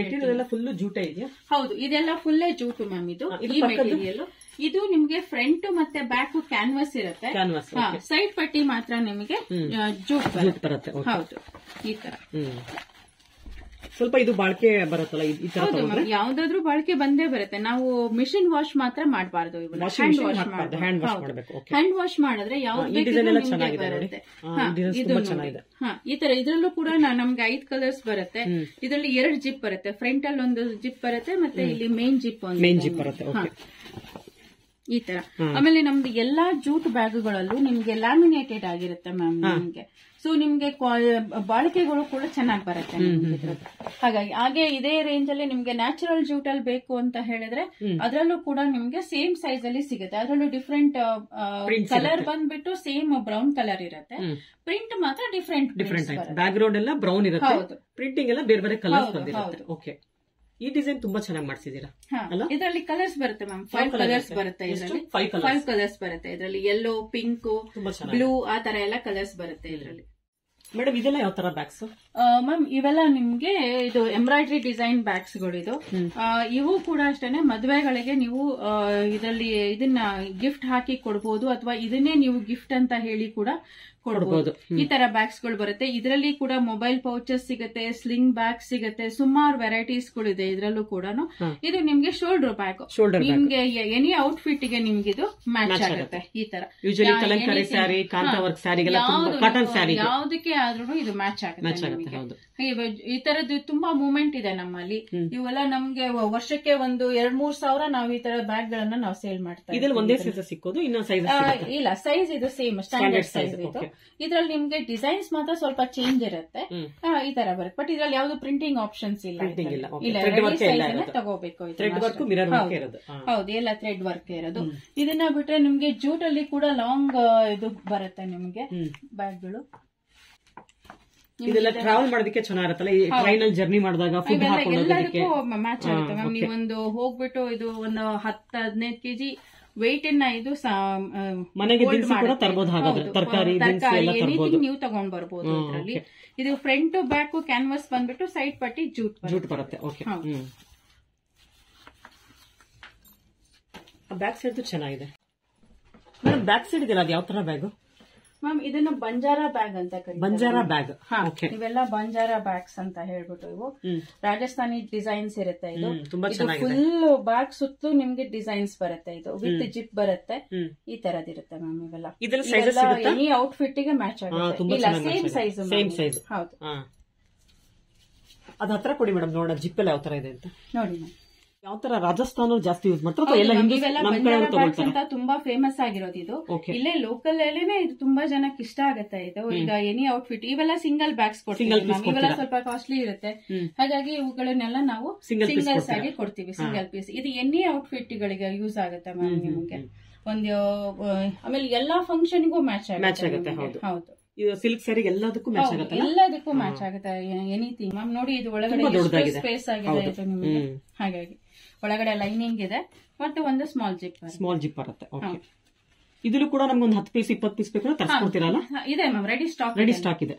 ಫುಲ್ ಜೂಟೇ ಇದೆಯಾ? ಹೌದು, ಇದೆಲ್ಲ ಫುಲ್ಲೇ ಜೂಟು ಮ್ಯಾಮ್. ಇದು ಈ ಮೆಟೀರಿಯಲ್. ಇದು ನಿಮ್ಗೆ ಫ್ರಂಟ್ ಮತ್ತೆ ಬ್ಯಾಕ್ ಕ್ಯಾನ್ವಾಸ್ ಇರುತ್ತೆ. ಸೈಡ್ ಪಟ್ಟಿ ಮಾತ್ರ ನಿಮಗೆ ಜೂಟ್ ಬರುತ್ತೆ. ಹೌದು, ಈ ತರ. ಸ್ವಲ್ಪ ಇದು ಬಾಳಿಕೆ ಬರುತ್ತಲ್ಲ ಈ ತರ? ಯಾವ್ದಾದ್ರು ಬಾಳಿಕೆ ಬಂದೇ ಬರುತ್ತೆ. ನಾವು ಮಿಷಿನ್ ವಾಶ್ ಮಾತ್ರ ಮಾಡಬಾರ್ದು. ಹ್ಯಾಂಡ್ ವಾಶ್ ಮಾಡಿದ್ರೆ ಯಾವ್ದು ಬರುತ್ತೆ. ಈ ತರ ಇದ್ರಲ್ಲೂ ಕೂಡ ನಮ್ಗೆ 5 ಕಲರ್ಸ್ ಬರುತ್ತೆ. ಇದರಲ್ಲಿ 2 ಜಿಪ್ ಬರುತ್ತೆ. ಫ್ರಂಟ್ ಅಲ್ಲಿ ಒಂದು ಜಿಪ್ ಬರುತ್ತೆ, ಮತ್ತೆ ಇಲ್ಲಿ ಮೇನ್ ಜಿಪ್ ಬರುತ್ತೆ. ಈ ತರ. ಆಮೇಲೆ ನಮ್ದು ಎಲ್ಲಾ ಜೂಟ್ ಬ್ಯಾಗ್ಗಳಲ್ಲೂ ನಿಮ್ಗೆ ಲ್ಯಾಮಿನೇಟೆಡ್ ಆಗಿರುತ್ತೆ ಮ್ಯಾಮ್ ನಿಮ್ಗೆ. ಸೊ ನಿಮ್ಗೆ ಬಾಳಿಕೆಗಳು ಕೂಡ ಚೆನ್ನಾಗಿ ಬರುತ್ತೆ ಹಾಗೆ ಇದೇ ರೇಂಜ್ ಅಲ್ಲಿ ನಿಮ್ಗೆ ನ್ಯಾಚುರಲ್ ಜೂಟ್ ಅಲ್ಲಿ ಬೇಕು ಅಂತ ಹೇಳಿದ್ರೆ ಅದರಲ್ಲೂ ಕೂಡ ನಿಮ್ಗೆ ಸೇಮ್ ಸೈಜ್ ಅಲ್ಲಿ ಸಿಗುತ್ತೆ. ಅದರಲ್ಲೂ ಡಿಫ್ರೆಂಟ್ ಕಲರ್ ಬಂದ್ಬಿಟ್ಟು ಸೇಮ್ ಬ್ರೌನ್ ಕಲರ್ ಇರುತ್ತೆ. ಪ್ರಿಂಟ್ ಮಾತ್ರ ಡಿಫ್ರೆಂಟ್ ಬ್ಯಾಕ್ ಗ್ರೌಂಡ್ ಎಲ್ಲ ಬ್ರೌನ್ ಇರುತ್ತೆ, ಪ್ರಿಂಟಿಂಗ್ ಎಲ್ಲ ಬೇರೆ ಬೇರೆ ಕಲರ್ಸ್ ಬಂದಿರುತ್ತೆ. ಓಕೆ, ಈ ಡಿಸೈನ್ ತುಂಬಾ ಚೆನ್ನಾಗಿ ಮಾಡ್ಸಿದೀರಾ. ಇದರಲ್ಲಿ ಕಲರ್ಸ್ ಬರುತ್ತೆ ಮ್ಯಾಮ್, 5 ಕಲರ್ಸ್ ಬರುತ್ತೆ. ಇದರಲ್ಲಿ 5 ಕಲರ್ಸ್ ಬರುತ್ತೆ. ಇದರಲ್ಲಿ ಯೆಲ್ಲೋ, ಪಿಂಕ್, ಬ್ಲೂ ಆ ತರ ಎಲ್ಲ ಕಲರ್ಸ್ ಬರುತ್ತೆ ಇದರಲ್ಲಿ. ಮೇಡಮ್ ಇದೆಲ್ಲ ಯಾವ ತರ ಬ್ಯಾಗ್ಸ್ ಮ್ಯಾಮ್? ಇವೆಲ್ಲ ನಿಮ್ಗೆ ಇದು ಎಂಬ್ರಾಯ್ಡ್ರಿ ಡಿಸೈನ್ ಬ್ಯಾಗ್ಸ್ ಗಳು. ಇದು ಇವು ಕೂಡ ಅಷ್ಟೇನೆ ಮದುವೆಗಳಿಗೆ ನೀವು ಇದರಲ್ಲಿ ಇದನ್ನ ಗಿಫ್ಟ್ ಹಾಕಿ ಕೊಡಬಹುದು, ಅಥವಾ ಇದನ್ನೇ ನೀವು ಗಿಫ್ಟ್ ಅಂತ ಹೇಳಿ ಕೂಡ ಕೊಡಬಹುದು. ಈ ತರ ಬ್ಯಾಗ್ಸ್ ಗಳು ಬರುತ್ತೆ. ಇದರಲ್ಲಿ ಕೂಡ ಮೊಬೈಲ್ ಪೌಚಸ್ ಸಿಗುತ್ತೆ, ಸ್ಲಿಂಗ್ ಬ್ಯಾಗ್ ಸಿಗುತ್ತೆ, ಸುಮಾರು ವೆರೈಟೀಸ್ ಗಳಿದೆ ಇದರಲ್ಲೂ ಕೂಡ. ಇದು ನಿಮ್ಗೆ ಶೋಲ್ಡರ್ ಬ್ಯಾಗ್, ನಿಮ್ಗೆ ಎನಿ ಔಟ್ಫಿಟ್ ಗೆ ನಿಮ್ಗೆ ಇದು ಮ್ಯಾಚ್ ಆಗುತ್ತೆ. ಈ ತರ ಯಾವ್ದಕ್ಕೆ ಆದ್ರೂ ಇದು ಮ್ಯಾಚ್ ಆಗುತ್ತೆ. ಈ ತರದ್ದು ತುಂಬಾ ಮೂವ್ಮೆಂಟ್ ಇದೆ ನಮ್ಮಲ್ಲಿ. ಇವೆಲ್ಲ ನಮ್ಗೆ ವರ್ಷಕ್ಕೆ ಒಂದು 2-3 ಸಾವಿರ ನಾವು ಈ ತರ ಬ್ಯಾಗ್ ಗಳನ್ನ ನಾವು ಸೇಲ್ ಮಾಡ್ತಾ ಇದ್ದೀವಿ. ಇಲ್ಲ, ಸೈಜ್ ಇದು ಸೇಮ್ ಸ್ಟ್ಯಾಂಡರ್ಡ್ ಸೈಜ್ ಇದು. ಇದ್ರಲ್ಲಿ ನಿಮ್ಗೆ ಡಿಸೈನ್ಸ್ ಮಾತ್ರ ಸ್ವಲ್ಪ ಚೇಂಜ್ ಇರುತ್ತೆ. ಈ ತರ ಬರುತ್ತೆ. ಬಟ್ ಇದ್ರಲ್ಲಿ ಯಾವ್ದು ಪ್ರಿಂಟಿಂಗ್ ಆಪ್ಷನ್ಸ್ ಇಲ್ಲ. ತಗೋಬೇಕು. ಹೌದು, ಎಲ್ಲ ಥ್ರೆಡ್ ವರ್ಕ್ ಇರೋದು. ಇದನ್ನ ಬಿಟ್ರೆ ನಿಮ್ಗೆ ಜೂಟ್ ಅಲ್ಲಿ ಕೂಡ ಲಾಂಗ್ ಇದು ಬರುತ್ತೆ ನಿಮ್ಗೆ ಬ್ಯಾಗ್ಗಳು. ಇದೆಲ್ಲ ಟ್ರಾವೆಲ್ ಮಾಡೋದಕ್ಕೆ ಚೆನ್ನಾಗಿರುತ್ತಲ್ಲ, ಟ್ರೈನ್ ಅಲ್ಲಿ ಜರ್ನಿ ಮಾಡಿದಾಗ ಎಲ್ಲದಕ್ಕೂ ಮ್ಯಾಚ್ ಆಗುತ್ತೆ ಮ್ಯಾಮ್. ನೀವೊಂದು ಹೋಗ್ಬಿಟ್ಟು ಇದು ಒಂದು 10-15 ಕೆಜಿ ವೆಯ್ಟ್ ಅನ್ನ ಇದು ಮನೆಗೆ ತರಕಾರಿ ನೀವು ತಗೊಂಡ್ ಬರ್ಬೋದು ಇದರಲ್ಲಿ. ಇದು ಫ್ರಂಟ್ ಬ್ಯಾಕ್ ಕ್ಯಾನ್ವಾಸ್ ಬಂದ್ಬಿಟ್ಟು ಸೈಡ್ ಪಟ್ಟಿ ಜೂಟ್ ಬರುತ್ತೆ. ಬ್ಯಾಕ್ ಸೈಡ್ ಚೆನ್ನಾಗಿದೆ ಮೇಡಮ್. ಬ್ಯಾಕ್ ಸೈಡ್ ಇದೆಲ್ಲ ಅದು ಯಾವ ತರ ಬ್ಯಾಗ್? ಮ್ಯಾಮ್ ಇದನ್ನ ಬಂಜಾರಾ ಬ್ಯಾಗ್ ಅಂತ ಕರೀತಾರೆ. ಬಂಜಾರಾ ಬ್ಯಾಗ್. ಇವೆಲ್ಲ ಬಂಜಾರಾ ಬ್ಯಾಗ್ಸ್ ಅಂತ ಹೇಳ್ಬಿಟ್ಟು ಇವು ರಾಜಸ್ಥಾನಿ ಡಿಸೈನ್ಸ್ ಇರುತ್ತೆ. ಇದು ಫುಲ್ ಬ್ಯಾಗ್ ಸುತ್ತಲೂ ನಿಮ್ಗೆ ಡಿಸೈನ್ಸ್ ಬರುತ್ತೆ. ಇದು ವಿತ್ ಜಿಪ್ ಬರುತ್ತೆ. ಈ ತರದಿರುತ್ತೆ ಮ್ಯಾಮ್. ಇವೆಲ್ಲ ಎನಿ ಔಟ್ಫಿಟ್ ಗೆ ಮ್ಯಾಚ್ ಆಗುತ್ತೆ. ಇಲ್ಲ ಸೇಮ್ ಸೈಜ್. ಹೌದು. ಅದ ಹತ್ರ ಕೊಡಿ ಮೇಡಮ್, ನೋಡೋಣ ಜಿಪ್ ಎಲ್ಲ ಯಾವ ತರ ಇದೆ ಅಂತ ನೋಡಿ ಮ್ಯಾಮ್. ಯಾವ ತರ ರಾಜಸ್ಥಾನ ಜಾಸ್ತಿ ಯೂಸ್ ಮಾಡ್ತಾರೆ. ಇವೆಲ್ಲ ಬಂಜಾರಾ ಬ್ಯಾಗ್ಸ್ ಅಂತ ತುಂಬಾ ಫೇಮಸ್ ಆಗಿರೋದು. ಇದು ಇಲ್ಲೇ ಲೋಕಲ್ ಅಲ್ಲೇನೆ ಇದು ತುಂಬಾ ಜನಕ್ಕೆ ಇಷ್ಟ ಆಗುತ್ತೆ. ಇದು ಈಗ ಎನಿ ಔಟ್ಫಿಟ್ ಇವೆಲ್ಲ ಸಿಂಗಲ್ ಬ್ಯಾಗ್ಸ್ ಕೊಡ್ತೀವಿ. ಇವೆಲ್ಲ ಸ್ವಲ್ಪ ಕಾಸ್ಟ್ಲಿ ಇರುತ್ತೆ. ಹಾಗಾಗಿ ಇವುಗಳನ್ನೆಲ್ಲ ನಾವು ಸಿಂಗಲ್ಸ್ ಆಗಿ ಕೊಡ್ತೀವಿ, ಸಿಂಗಲ್ ಪೀಸ್. ಇದು ಎನಿ ಔಟ್ಫಿಟ್ ಗಳಿಗೆ ಯೂಸ್ ಆಗುತ್ತೆ ಮ್ಯಾಮ್ ನಿಮಗೆ. ಒಂದು ಆಮೇಲೆ ಎಲ್ಲಾ ಫಂಕ್ಷನ್ಗೂ ಮ್ಯಾಚ್ ಆಗುತ್ತೆ. ಹೌದು. ಸಿಲ್ಕ್ ಸ್ಯಾರಿ ಎಲ್ಲದಕ್ಕೂ ಮ್ಯಾಚ್ ಆಗುತ್ತೆ. ಎಲ್ಲದಕ್ಕೂ ಮ್ಯಾಚ್ ಆಗುತ್ತೆ. Anything ma'am. ನೋಡಿ ಇದು ಒಳಗಡೆ ಸ್ಪೇಸ್ ಆಗಿದೆ ಇದು ನಿಮಗೆ. ಹಾಗಾಗಿ ಒಳಗಡೆ ಲೈನಿಂಗ್ ಇದೆ ಮತ್ತೆ ಒಂದು ಸ್ಮಾಲ್ ಜಿಪ್ ಬರುತ್ತೆ. ಇದನ್ನು ಕೂಡ ನಮ್ಗೆ ಒಂದು 10 ಪೀಸ್ 20 ಪೀಸ್ ಬೇಕು ತರಿಸ್ಕೊಡ್ತೀರಲ್ಲ? ಇದೆ ಮ್ಯಾಮ್, ರೆಡಿ ಸ್ಟಾಕ್ ಇದೆ.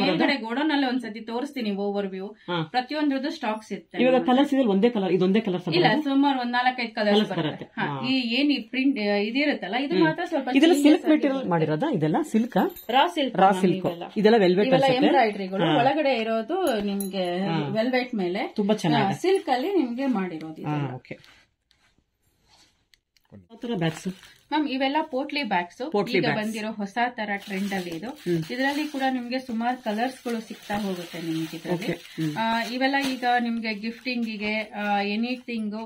ಮೇಲ್ಗಡೆ ಗೋಡೌನ್ ಅಲ್ಲಿ ಒಂದ್ಸತಿ ತೋರಿಸ್ತೀನಿ ಓವರ್ ವ್ಯೂ. ಪ್ರತಿಯೊಂದ್ರದ್ದು ಸ್ಟಾಕ್ಸ್ ಇರುತ್ತೆ. ಇವಾಗ ಕಲರ್ಸ್ ಇದೆ, ಒಂದೇ ಕಲರ್ ಇದೊಂದೇ ಕಲರ್ ಇಲ್ಲ, ಸುಮಾರು ಒಂದ್ 4-5 ಕಲರ್ಸ್ ಬರುತ್ತೆ. ಏನ್ ಪ್ರಿಂಟ್ ಇದಿರುತ್ತಲ್ಲ ಇದು ಮಾತ್ರ ಸ್ವಲ್ಪ. ಇದೆಲ್ಲ ಸಿಲ್ಕ್ ಮೆಟೀರಿಯಲ್ ಮಾಡಿರೋದಾ? ಇದೆಲ್ಲ ಸಿಲ್ಕ್, ರಾ ಸಿಲ್ಕ್. ಇದೆಲ್ಲ ವೆಲ್ವೆಟ್ ಎಂಬ್ರಾಯ್ಡ್ರಿಗಳು. ಒಳಗಡೆ ಇರೋದು ನಿಮ್ಗೆ ವೆಲ್ವೆಟ್ ಮೇಲೆ ತುಂಬಾ ಚೆನ್ನಾಗಿ ಸಿಲ್ಕ್ ಅಲ್ಲಿ ನಿಮ್ಗೆ ಮಾಡಿರೋದು. ಬ್ಯಾಗ್ಸ್ ಮ್ಯಾಮ್ ಇವೆಲ್ಲ ಪೋಟ್ಲಿ ಬ್ಯಾಗ್ಸ್. ಈಗ ಬಂದಿರೋ ಹೊಸ ತರ ಟ್ರೆಂಡ್ ಅಲ್ಲಿ ಇದು. ಇದರಲ್ಲಿ ಕೂಡ ನಿಮ್ಗೆ ಸುಮಾರು ಕಲರ್ಸ್ ಗಳು ಸಿಗ್ತಾ ಹೋಗುತ್ತೆ ನಿಮ್ಗೆ ಇದರಲ್ಲಿ. ಇವೆಲ್ಲ ಈಗ ನಿಮ್ಗೆ ಗಿಫ್ಟಿಂಗಿಗೆ ಎನಿಥಿಂಗ್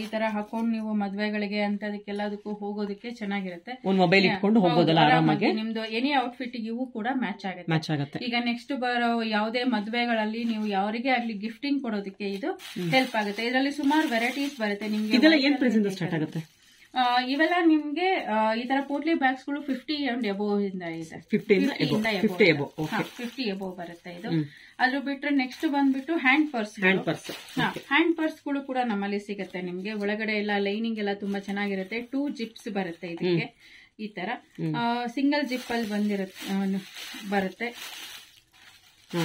ಈ ತರ ಹಾಕೊಂಡು ನೀವು ಮದ್ವೆಗಳಿಗೆ ಅಂತದಕ್ಕೆಲ್ಲದಕ್ಕೂ ಹೋಗೋದಕ್ಕೆ ಚೆನ್ನಾಗಿರುತ್ತೆ. ಮೊಬೈಲ್ ಇಟ್ಕೊಂಡು ಹೋಗೋದಲ್ಲ ಆರಾಮಾಗಿ. ನಿಮ್ದು ಎನಿ ಔಟ್ಫಿಟ್ ಇವು ಕೂಡ ಮ್ಯಾಚ್ ಆಗುತ್ತೆ. ಈಗ ನೆಕ್ಸ್ಟ್ ಬರೋ ಯಾವುದೇ ಮದ್ವೆಗಳಲ್ಲಿ ನೀವು ಯಾರಿಗೆ ಆಗ್ಲಿ ಗಿಫ್ಟಿಂಗ್ ಕೊಡೋದಕ್ಕೆ ಇದು ಹೆಲ್ಪ್ ಆಗುತ್ತೆ. ಇದರಲ್ಲಿ ಸುಮಾರು ವೆರೈಟೀಸ್ ಬರುತ್ತೆ ನಿಮ್ಗೆ. ಏನ್ ಪ್ರೈಸ್ ಇಂದ ಸ್ಟಾರ್ಟ್ ಆಗುತ್ತೆ? ಇವೆಲ್ಲ ನಿಮ್ಗೆ ಈ ತರ ಪೋಟ್ಲಿ ಬ್ಯಾಗ್ಸ್ ಗಳು 50 and above ಇಂದ ಇದೆ. 50 above ಬರುತ್ತೆ ಇದು. ಅದ್ರ ಬಿಟ್ರೆ ನೆಕ್ಸ್ಟ್ ಬಂದ್ಬಿಟ್ಟು ಹ್ಯಾಂಡ್ ಪರ್ಸ್ ಗಳು ಕೂಡ ನಮ್ಮಲ್ಲಿ ಸಿಗುತ್ತೆ ನಿಮ್ಗೆ. ಒಳಗಡೆ ಎಲ್ಲ ಲೈನಿಂಗ್ ಎಲ್ಲ ತುಂಬಾ ಚೆನ್ನಾಗಿರುತ್ತೆ. 2 ಜಿಪ್ಸ್ ಬರುತ್ತೆ ಇದಕ್ಕೆ. ಈ ತರ ಸಿಂಗಲ್ ಜಿಪ್ ಅಲ್ಲಿ ಬರುತ್ತೆ.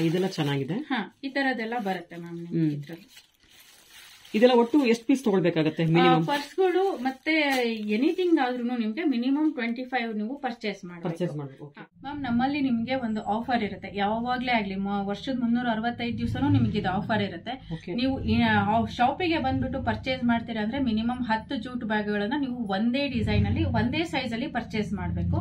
ಇದೆಲ್ಲ ಚೆನ್ನಾಗಿದೆ. ಈ ತರದೆಲ್ಲ ಬರುತ್ತೆ ಮ್ಯಾಮ್ ನಿಮ್ಗೆ ಇದ್ರಲ್ಲಿ. ಇದೆಲ್ಲ ಒಟ್ಟು ಎಷ್ಟು ಪೀಸ್ ತಗೊಳ್ಬೇಕಾಗತ್ತೆ? ಪರ್ಸ್ಗಳು ಮತ್ತೆ ಎನಿಥಿಂಗ್ ಆದ್ರೂ ನಿಮ್ಗೆ ಮಿನಿಮಮ್ 25 ನೀವು ಪರ್ಚೇಸ್ ಮಾಡಬೇಕು ಮ್ಯಾಮ್. ನಮ್ಮಲ್ಲಿ ನಿಮ್ಗೆ ಒಂದು ಆಫರ್ ಇರುತ್ತೆ ಯಾವಾಗ್ಲೇ ಆಗ್ಲಿ. ವರ್ಷದ 365 ದಿವಸನೂ ನಿಮ್ಗೆ ಇದು ಆಫರ್ ಇರುತ್ತೆ. ನೀವು ಶಾಪಿಗೆ ಬಂದ್ಬಿಟ್ಟು ಪರ್ಚೇಸ್ ಮಾಡ್ತೀರಾ ಅಂದ್ರೆ ಮಿನಿಮಮ್ 10 ಜೂಟ್ ಬ್ಯಾಗ್ ಗಳನ್ನ ನೀವು ಒಂದೇ ಡಿಸೈನ್ ಅಲ್ಲಿ ಒಂದೇ ಸೈಜ್ ಅಲ್ಲಿ ಪರ್ಚೇಸ್ ಮಾಡಬೇಕು.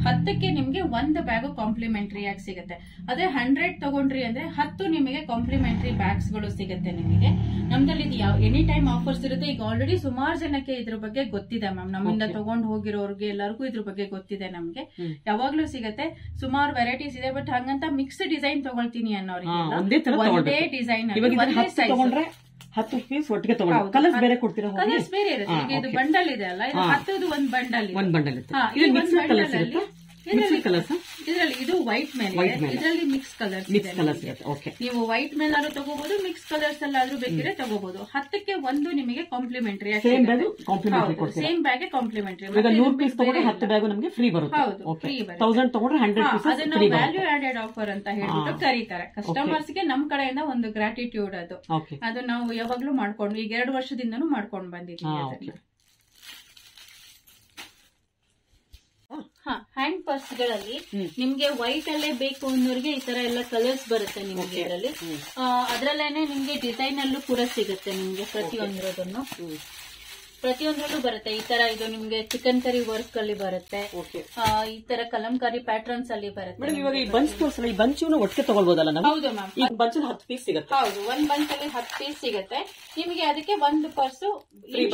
10ಕ್ಕೆ ನಿಮ್ಗೆ 1 ಬ್ಯಾಗ್ ಕಾಂಪ್ಲಿಮೆಂಟರಿ ಆಗಿ ಸಿಗುತ್ತೆ. ಅದೇ 100 ತಗೊಂಡ್ರಿ ಅಂದ್ರೆ 10 ನಿಮಗೆ ಕಾಂಪ್ಲಿಮೆಂಟರಿ ಬ್ಯಾಗ್ಸ್ ಗಳು ಸಿಗುತ್ತೆ ನಿಮಗೆ. ನಮ್ದಲ್ಲಿ ಎನಿ ಟೈಮ್ ಆಫರ್ಸ್ ಇರುತ್ತೆ. ಈಗ ಆಲ್ರೆಡಿ ಸುಮಾರು ಜನಕ್ಕೆ ಇದ್ರ ಬಗ್ಗೆ ಗೊತ್ತಿದೆ ಮ್ಯಾಮ್. ನಮ್ಮಿಂದ ತಗೊಂಡ್ ಹೋಗಿರೋರ್ಗೆ ಎಲ್ಲರಿಗೂ ಇದ್ರ ಬಗ್ಗೆ ಗೊತ್ತಿದೆ. ನಮ್ಗೆ ಯಾವಾಗ್ಲೂ ಸಿಗುತ್ತೆ. ಸುಮಾರು ವೆರೈಟೀಸ್ ಇದೆ. ಬಟ್ ಹಂಗಂತ ಮಿಕ್ಸ್ ಡಿಸೈನ್ ತಗೊಳ್ತೀನಿ ಅನ್ನೋರಿಗೆ ಒಂದೇ ಡಿಸೈನ್ 10 ಪೀಸ್ ಒಟ್ಟಿಗೆ ತಗೊಂಡು ಕಲರ್ಸ್ ಬೇರೆ ಕೊಡ್ತೀರಾ? ಕಲರ್ಸ್ ಬೇರೆ ಇರುತ್ತೆ. ಈಗ ಇದು ಬಂಡಲ್ ಇದೆ ಅಲ್ಲ, ಇದು 10 ಒಂದು ಬಂಡಲ್. ಇದರಲ್ಲಿ ಇದು ವೈಟ್ ಮೇಲೆ, ಇದರಲ್ಲಿ ಮಿಕ್ಸ್ ಕಲರ್ಸ್ ಇದೆ. ನೀವು ವೈಟ್ ಮೇಲಾದ್ರೂ ತಗೋಬಹುದು, ಮಿಕ್ಸ್ ಕಲರ್ಸ್ ಅಲ್ಲಾದ್ರೂ ಬೇಕಿದ್ರೆ ತಗೋಬಹುದು. 10ಕ್ಕೆ 1 ನಿಮಗೆ complimentary. Same bag complimentary. 100 piece ತಗೊಂಡ್ರೆ 10 ಬ್ಯಾಗ್ ನಮಗೆ ಫ್ರೀ ಬರುತ್ತೆ. ಹೌದು, ಫ್ರೀ ಬರುತ್ತೆ. 1000 ತಗೊಂಡ್ರೆ 100 ಪೀಸ್ ಅದನ್ನ ವ್ಯಾಲ್ಯೂ ಆಡೆಡ್ ಆಫರ್ ಅಂತ ಹೇಳ್ಬಿಟ್ಟು ಕರೀತಾರೆ. ಕಸ್ಟಮರ್ಸ್ ಗೆ ನಮ್ ಕಡೆಯಿಂದ ಒಂದು ಗ್ರಾಟಿಟ್ಯೂಡ್ ಅದು ನಾವು ಯಾವಾಗ್ಲೂ ಮಾಡ್ಕೊಂಡು ಈಗ 2 ವರ್ಷದಿಂದನೂ ಮಾಡ್ಕೊಂಡು ಬಂದಿದ್ದೀವಿ. ಹ್ಯಾಂಡ್ ಪರ್ಸ್ ಗಳಲ್ಲಿ ನಿಮ್ಗೆ ವೈಟ್ ಅಲ್ಲೇ ಬೇಕು ಅನ್ನೋರಿಗೆ ಈ ತರ ಎಲ್ಲ ಕಲರ್ಸ್ ಬರುತ್ತೆ ನಿಮ್ಗೆ. ಇದರಲ್ಲಿ ಅದ್ರಲ್ಲೇನೆ ನಿಮ್ಗೆ ಡಿಸೈನ್ ಅಲ್ಲೂ ಕೂಡ ಸಿಗುತ್ತೆ ನಿಮ್ಗೆ. ಪ್ರತಿಯೊಂದರಲ್ಲೂ ಬರುತ್ತೆ ಈ ತರ. ಇದು ನಿಮ್ಗೆ ಚಿಕನ್ ಕರಿ ವರ್ಕ್ ಅಲ್ಲಿ ಬರುತ್ತೆ. ಈ ತರ ಕಲಂಕಾರಿ ಪ್ಯಾಟರ್ನ್ಸ್ ಅಲ್ಲಿ ಬರುತ್ತೆ. ಈ ಬಂಚ್ ಒಟ್ಟಿಗೆ ತಗೊಳ್ಬೋದಲ್ಲ? ಹೌದು ಮ್ಯಾಮ್. ಈ ಬಂಚ್ 10 ಪೀಸ್ ಸಿಗುತ್ತೆ. ಹೌದು, ಒಂದ್ ಬಂಚ್ ಅಲ್ಲಿ 10 ಪೀಸ್ ಸಿಗುತ್ತೆ ನಿಮ್ಗೆ. ಅದಕ್ಕೆ 1 ಪರ್ಸ್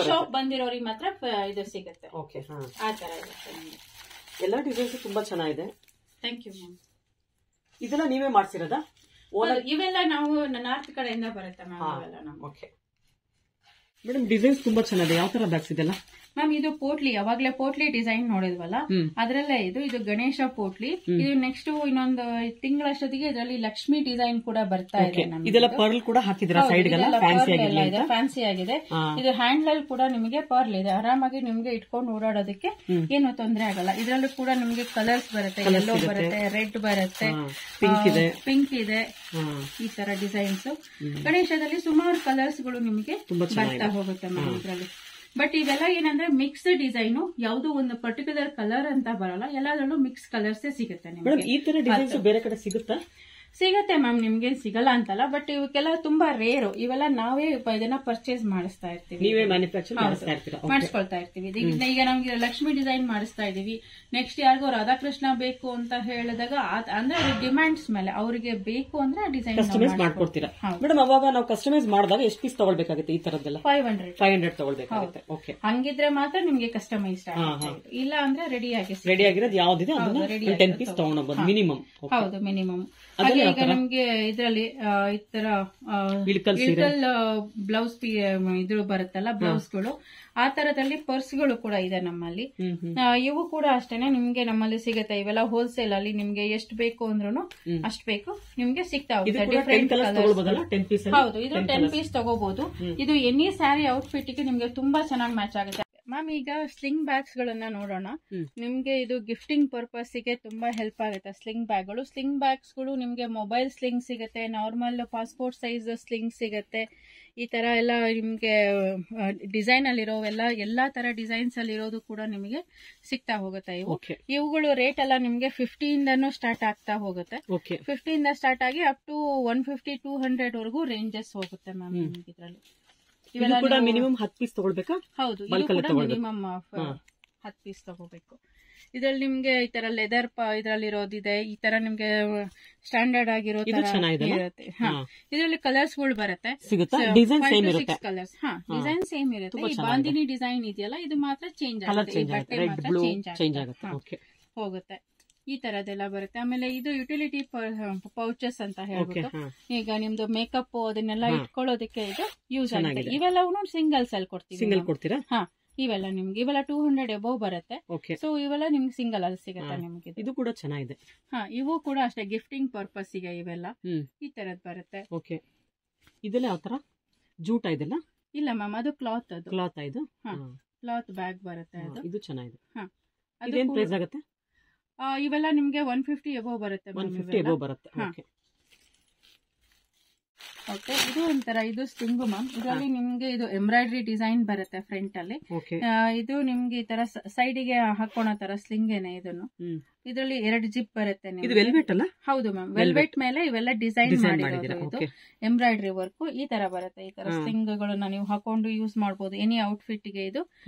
ಶಾಪ್ ಬಂದಿರೋರಿಗೆ ಮಾತ್ರ ಇದು ಸಿಗುತ್ತೆ. ಆ ತರ ಇರುತ್ತೆ ನಿಮ್ಗೆ. ಎಲ್ಲ ಡಿಸೈನ್ಸ್ ತುಂಬಾ ಚೆನ್ನಾಗಿದೆ. Thank you ma'am. ಇದೆಲ್ಲ ನೀವೇ ಮಾಡ್ಸಿರೋದಾ? ಇವೆಲ್ಲ ನಾವು ನಾರ್ತ್ ಕಡೆಯಿಂದ ಬರುತ್ತೆ ಮ್ಯಾಮ್. ಮೇಡಮ್ ಡಿಸೈನ್ಸ್ ತುಂಬಾ ಚೆನ್ನಾಗಿದೆ. ಯಾವ ತರ ಬ್ಯಾಗ್ಸ್ ಇದೆಲ್ಲ ಮ್ಯಾಮ್? ಇದು ಪೋಟ್ಲಿ, ಯಾವಾಗ್ಲೇ ಪೋಟ್ಲಿ ಡಿಸೈನ್ ನೋಡಿದ್ವಲ್ಲ ಅದ್ರಲ್ಲೇ ಇದು ಗಣೇಶ ಪೋಟ್ಲಿ. ಇದು ನೆಕ್ಸ್ಟ್ ಇನ್ನೊಂದು ತಿಂಗಳಷ್ಟೊತ್ತಿಗೆ ಇದರಲ್ಲಿ ಲಕ್ಷ್ಮಿ ಡಿಸೈನ್ ಕೂಡ ಬರ್ತಾ ಇದೆ. ಇದೆಲ್ಲ ಪರ್ಲ್ ಕೂಡ ಹಾಕಿದ್ರೆ ಫ್ಯಾನ್ಸಿ ಆಗಿದೆ. ಇದು ಹ್ಯಾಂಡ್ಲಲ್ಲಿ ಕೂಡ ನಿಮಗೆ ಪರ್ಲ್ ಇದೆ. ಆರಾಮಾಗಿ ನಿಮ್ಗೆ ಇಟ್ಕೊಂಡು ಓಡಾಡೋದಕ್ಕೆ ಏನು ತೊಂದರೆ ಆಗಲ್ಲ. ಇದರಲ್ಲೂ ಕೂಡ ನಿಮ್ಗೆ ಕಲರ್ಸ್ ಬರುತ್ತೆ. ಯೆಲ್ಲೋ ಬರುತ್ತೆ, ರೆಡ್ ಬರುತ್ತೆ, ಪಿಂಕ್ ಇದೆ. ಈ ತರ ಡಿಸೈನ್ಸ್ ಗಣೇಶದಲ್ಲಿ ಸುಮಾರು ಕಲರ್ಸ್ ಗಳು ನಿಮಗೆ ಬರ್ತಾ ಹೋಗುತ್ತೆ ಮ್ಯಾಮ್. ಇದರಲ್ಲಿ ಬಟ್ ಇದೆಲ್ಲ ಏನಂದ್ರೆ ಮಿಕ್ಸ್ ಡಿಸೈನ್, ಯಾವ್ದು ಒಂದು ಪರ್ಟಿಕ್ಯುಲರ್ ಕಲರ್ ಅಂತ ಬರಲ್ಲ, ಎಲ್ಲಾದ್ರಲ್ಲೂ ಮಿಕ್ಸ್ ಕಲರ್ಸ್ ಸಿಗುತ್ತೆ ನಿಮ್ಗೆ. ಈ ತರ ಡಿಸೈನ್ಸ್ ಬೇರೆ ಕಡೆ ಸಿಗುತ್ತಾ? ಸಿಗತ್ತೆ ಮ್ಯಾಮ್, ನಿಮ್ಗೆ ಸಿಗಲ್ಲ ಅಂತಲ್ಲ, ಬಟ್ ಇವಕ್ಕೆಲ್ಲ ತುಂಬಾ ರೇರು. ಇವೆಲ್ಲ ನಾವೇ ಇದನ್ನ ಪರ್ಚೇಸ್ ಮಾಡಿಸ್ತಾ ಇರ್ತೀವಿ, ನೀವೇ ಮ್ಯಾನುಫ್ಯಾಕ್ಚರ್ ಮಾಡಿಸ್ಕೊಳ್ತಾ ಇರ್ತೀವಿ. ಈಗ ನಮ್ಗೆ ಲಕ್ಷ್ಮಿ ಡಿಸೈನ್ ಮಾಡಿಸ್ತಾ ಇದೀವಿ, ನೆಕ್ಸ್ಟ್ ಯಾರಿಗೋ ರಾಧಾಕೃಷ್ಣ ಬೇಕು ಅಂತ ಹೇಳಿದಾಗ ಅಂದ್ರೆ ಡಿಮ್ಯಾಂಡ್ಸ್ ಮೇಲೆ ಅವ್ರಿಗೆ ಬೇಕು ಅಂದ್ರೆ ಡಿಸೈನ್ ಕಸ್ಟಮೈಸ್ ಮಾಡ್ಕೊಡ್ತೀರಾ ಮೇಡಮ್? ಅವಾಗ ನಾವು ಕಸ್ಟಮೈಸ್ ಮಾಡಿದಾಗ ಎಷ್ಟು ಪೀಸ್ ತಗೊಳ್ಬೇಕಾಗುತ್ತೆ ಈ ತರದ್ದೆಲ್ಲ? 500 ತಗೊಳ್ಬೇಕಾಗುತ್ತೆ. ಓಕೆ, ಹಂಗಿದ್ರೆ ಮಾತ್ರ ನಿಮ್ಗೆ ಕಸ್ಟಮೈಸ್, ಇಲ್ಲ ಅಂದ್ರೆ ರೆಡಿ ಆಗಿರೋದು ಯಾವ್ದಿದೆ 10 ಪೀಸ್ ತಗೊಂಡೋಗ್ಬೋದು ಮಿನಿಮಮ್. ಹೌದು, ಮಿನಿಮಮ್. ಹಾಗೆ ಈಗ ನಮ್ಗೆ ಇದ್ರಲ್ಲಿ ಈ ತರ ಇಳ್ಕಲ್ ಬ್ಲೌಸ್ ಇದು ಬರುತ್ತಲ್ಲ, ಬ್ಲೌಸ್ಗಳು, ಆ ತರದಲ್ಲಿ ಪರ್ಸ್ಗಳು ಕೂಡ ಇದೆ ನಮ್ಮಲ್ಲಿ. ಇವು ಕೂಡ ಅಷ್ಟೇನೆ ನಿಮ್ಗೆ ನಮ್ಮಲ್ಲಿ ಸಿಗುತ್ತೆ. ಇವೆಲ್ಲ ಹೋಲ್ಸೇಲ್ ಅಲ್ಲಿ ನಿಮ್ಗೆ ಎಷ್ಟು ಬೇಕು ಅಂದ್ರೂ ಅಷ್ಟು ಬೇಕು ನಿಮ್ಗೆ ಸಿಗ್ತಾ ಹೋಗುತ್ತೆ. Different colours. ಹೌದು, ಇದು 10 ಪೀಸ್ ತಗೋಬಹುದು. ಇದು ಎನಿ ಸ್ಯಾರಿ ಔಟ್ಫಿಟ್ ಗೆ ನಿಮ್ಗೆ ತುಂಬಾ ಚೆನ್ನಾಗಿ ಮ್ಯಾಚ್ ಆಗುತ್ತೆ ಮ್ಯಾಮ್. ಈಗ ಸ್ಲಿಂಗ್ ಬ್ಯಾಗ್ಸ್ ಗಳನ್ನ ನೋಡೋಣ. ನಿಮ್ಗೆ ಇದು ಗಿಫ್ಟಿಂಗ್ ಪರ್ಪಸ್ ಗೆ ತುಂಬಾ ಹೆಲ್ಪ್ ಆಗುತ್ತೆ ಸ್ಲಿಂಗ್ ಬ್ಯಾಗ್ಗಳು. ಸ್ಲಿಂಗ್ ಬ್ಯಾಗ್ಸ್ ಗಳು ನಿಮ್ಗೆ ಮೊಬೈಲ್ ಸ್ಲಿಂಗ್ ಸಿಗುತ್ತೆ, ನಾರ್ಮಲ್ ಪಾಸ್ಪೋರ್ಟ್ ಸೈಜ್ ಸ್ಲಿಂಗ್ ಸಿಗುತ್ತೆ. ಈ ತರ ಎಲ್ಲ ನಿಮ್ಗೆ ಡಿಸೈನ್ ಅಲ್ಲಿ ಎಲ್ಲಾ ತರ ಡಿಸೈನ್ಸ್ ಅಲ್ಲಿ ಇರೋದು ಕೂಡ ನಿಮಗೆ ಸಿಗ್ತಾ ಹೋಗುತ್ತೆ. ಇವುಗಳು ರೇಟ್ ಎಲ್ಲ ನಿಮ್ಗೆ 50 ಇಂದನೂ ಸ್ಟಾರ್ಟ್ ಆಗ್ತಾ ಹೋಗುತ್ತೆ. 50 ಇಂದ ಸ್ಟಾರ್ಟ್ ಆಗಿ ಅಪ್ ಟು 150-200 ವರೆಗೂ ರೇಂಜಸ್ ಹೋಗುತ್ತೆ ಮ್ಯಾಮ್ ಇದರಲ್ಲಿ. ಮಿನಿಮಮ್ 10 ಪೀಸ್ ತಗೊಳ್ಬೇಕಾ? ಹೌದು, ಮಿನಿಮಮ್ 10 ಪೀಸ್ ತಗೋಬೇಕು. ಇದ್ರಲ್ಲಿ ನಿಮ್ಗೆ ಈ ತರ ಲೆದರ್ ಇದ್ರಲ್ಲಿ ಇರೋದಿದೆ, ಈ ತರ ನಿಮ್ಗೆ ಸ್ಟ್ಯಾಂಡರ್ಡ್ ಆಗಿರೋ ಇರುತ್ತೆ. ಇದರಲ್ಲಿ ಕಲರ್ಸ್ ಗಳು ಬರುತ್ತೆ, 5-6 ಕಲರ್ಸ್. ಡಿಸೈನ್ ಸೇಮ್ ಇರುತ್ತೆ. ಈ ಬಾಂದಿನಿ ಡಿಸೈನ್ ಇದೆಯಲ್ಲ, ಇದು ಮಾತ್ರ ಚೇಂಜ್ ಆಗುತ್ತೆ, ಹೋಗುತ್ತೆ. ಈ ತರದೆಲ್ಲ ಬರುತ್ತೆ. ಆಮೇಲೆ ಇದು ಯುಟಿಲಿಟಿ ಪೌಚಸ್ ಅಂತ ಹೇಳ್ಬಿಟ್ಟು, ಈಗ ನಿಮ್ದು ಮೇಕಪ್ ಅದನ್ನೆಲ್ಲ ಇಟ್ಕೊಳ್ಳೋದಕ್ಕೆ ಇದು ಯೂಸ್ ಆಗುತ್ತೆ. ಇವೆಲ್ಲವೂ ಸಿಂಗಲ್ಸ್ ಅಲ್ಲಿ ಕೊಡ್ತೀವಿ. ಇವೆಲ್ಲ ನಿಮ್ಗೆ 200 ಎಬೋ ಬರುತ್ತೆ. ಸೊ ಇವೆಲ್ಲ ನಿಮ್ಗೆ ಸಿಂಗಲ್ ಅಲ್ಲಿ ಸಿಗುತ್ತೆ ನಿಮ್ಗೆ. ಇದು ಕೂಡ ಚೆನ್ನಾಗಿದೆ. ಇವು ಕೂಡ ಅಷ್ಟೇ ಗಿಫ್ಟಿಂಗ್ ಪರ್ಪಸ್ ಗೆ ಇವೆಲ್ಲ ಈ ತರದ್ ಬರುತ್ತೆ. ಇದೆಲ್ಲ ಯಾವ ತರ ಜೂಟ್ ಇದೆಲ್ಲ? ಇಲ್ಲ ಮ್ಯಾಮ್, ಅದು ಕ್ಲಾತ್. ಅದು ಕ್ಲಾತ್ ಇದು ಕ್ಲಾತ್ ಬ್ಯಾಗ್ ಬರುತ್ತೆ. ಇದು ಚೆನ್ನಾಗಿದೆ. ಅದೇನ್ ಪ್ರೈಸ್ ಆಗುತ್ತೆ? ಇವೆಲ್ಲ ನಿಮ್ಗೆ 150 ಎಬೋ ಬರುತ್ತೆ. 150 ಎಬೋ ಬರುತ್ತೆ. ಓಕೆ, ಇದು ಒಂಥರ ಇದು ಸ್ಟಿಂಗ್ ಮ್ಯಾಮ್. ಇದರಲ್ಲಿ ನಿಮ್ಗೆ ಇದು ಎಂಬ್ರಾಯ್ಡ್ರಿ ಡಿಸೈನ್ ಬರುತ್ತೆ ಫ್ರಂಟ್ ಅಲ್ಲಿ. ಇದು ನಿಮ್ಗೆ ಈ ತರ ಸೈಡ್ ಗೆ ಹಾಕೋಣ ತರ ಸ್ಲಿಂಗ್ ಏನೇ. ಇದನ್ನು ಇದರಲ್ಲಿ 2 ಜಿಪ್ ಬರುತ್ತೆ. ಹೌದು ಮ್ಯಾಮ್, ವೆಲ್ವೆಟ್ ಮೇಲೆ ಇವೆಲ್ಲ ಡಿಸೈನ್ ಮಾಡಿರೋದು. ಇದು ಎಂಬ್ರಾಯ್ಡ್ರಿ ವರ್ಕ್ ಈ ತರ ಬರುತ್ತೆ. ಈ ತರ ಸ್ಲಿಂಗ್ ಗಳನ್ನ ನೀವು ಹಾಕೊಂಡು ಯೂಸ್ ಮಾಡಬಹುದು. ಎನಿ ಔಟ್ಫಿಟ್ ಗೆ ಇದು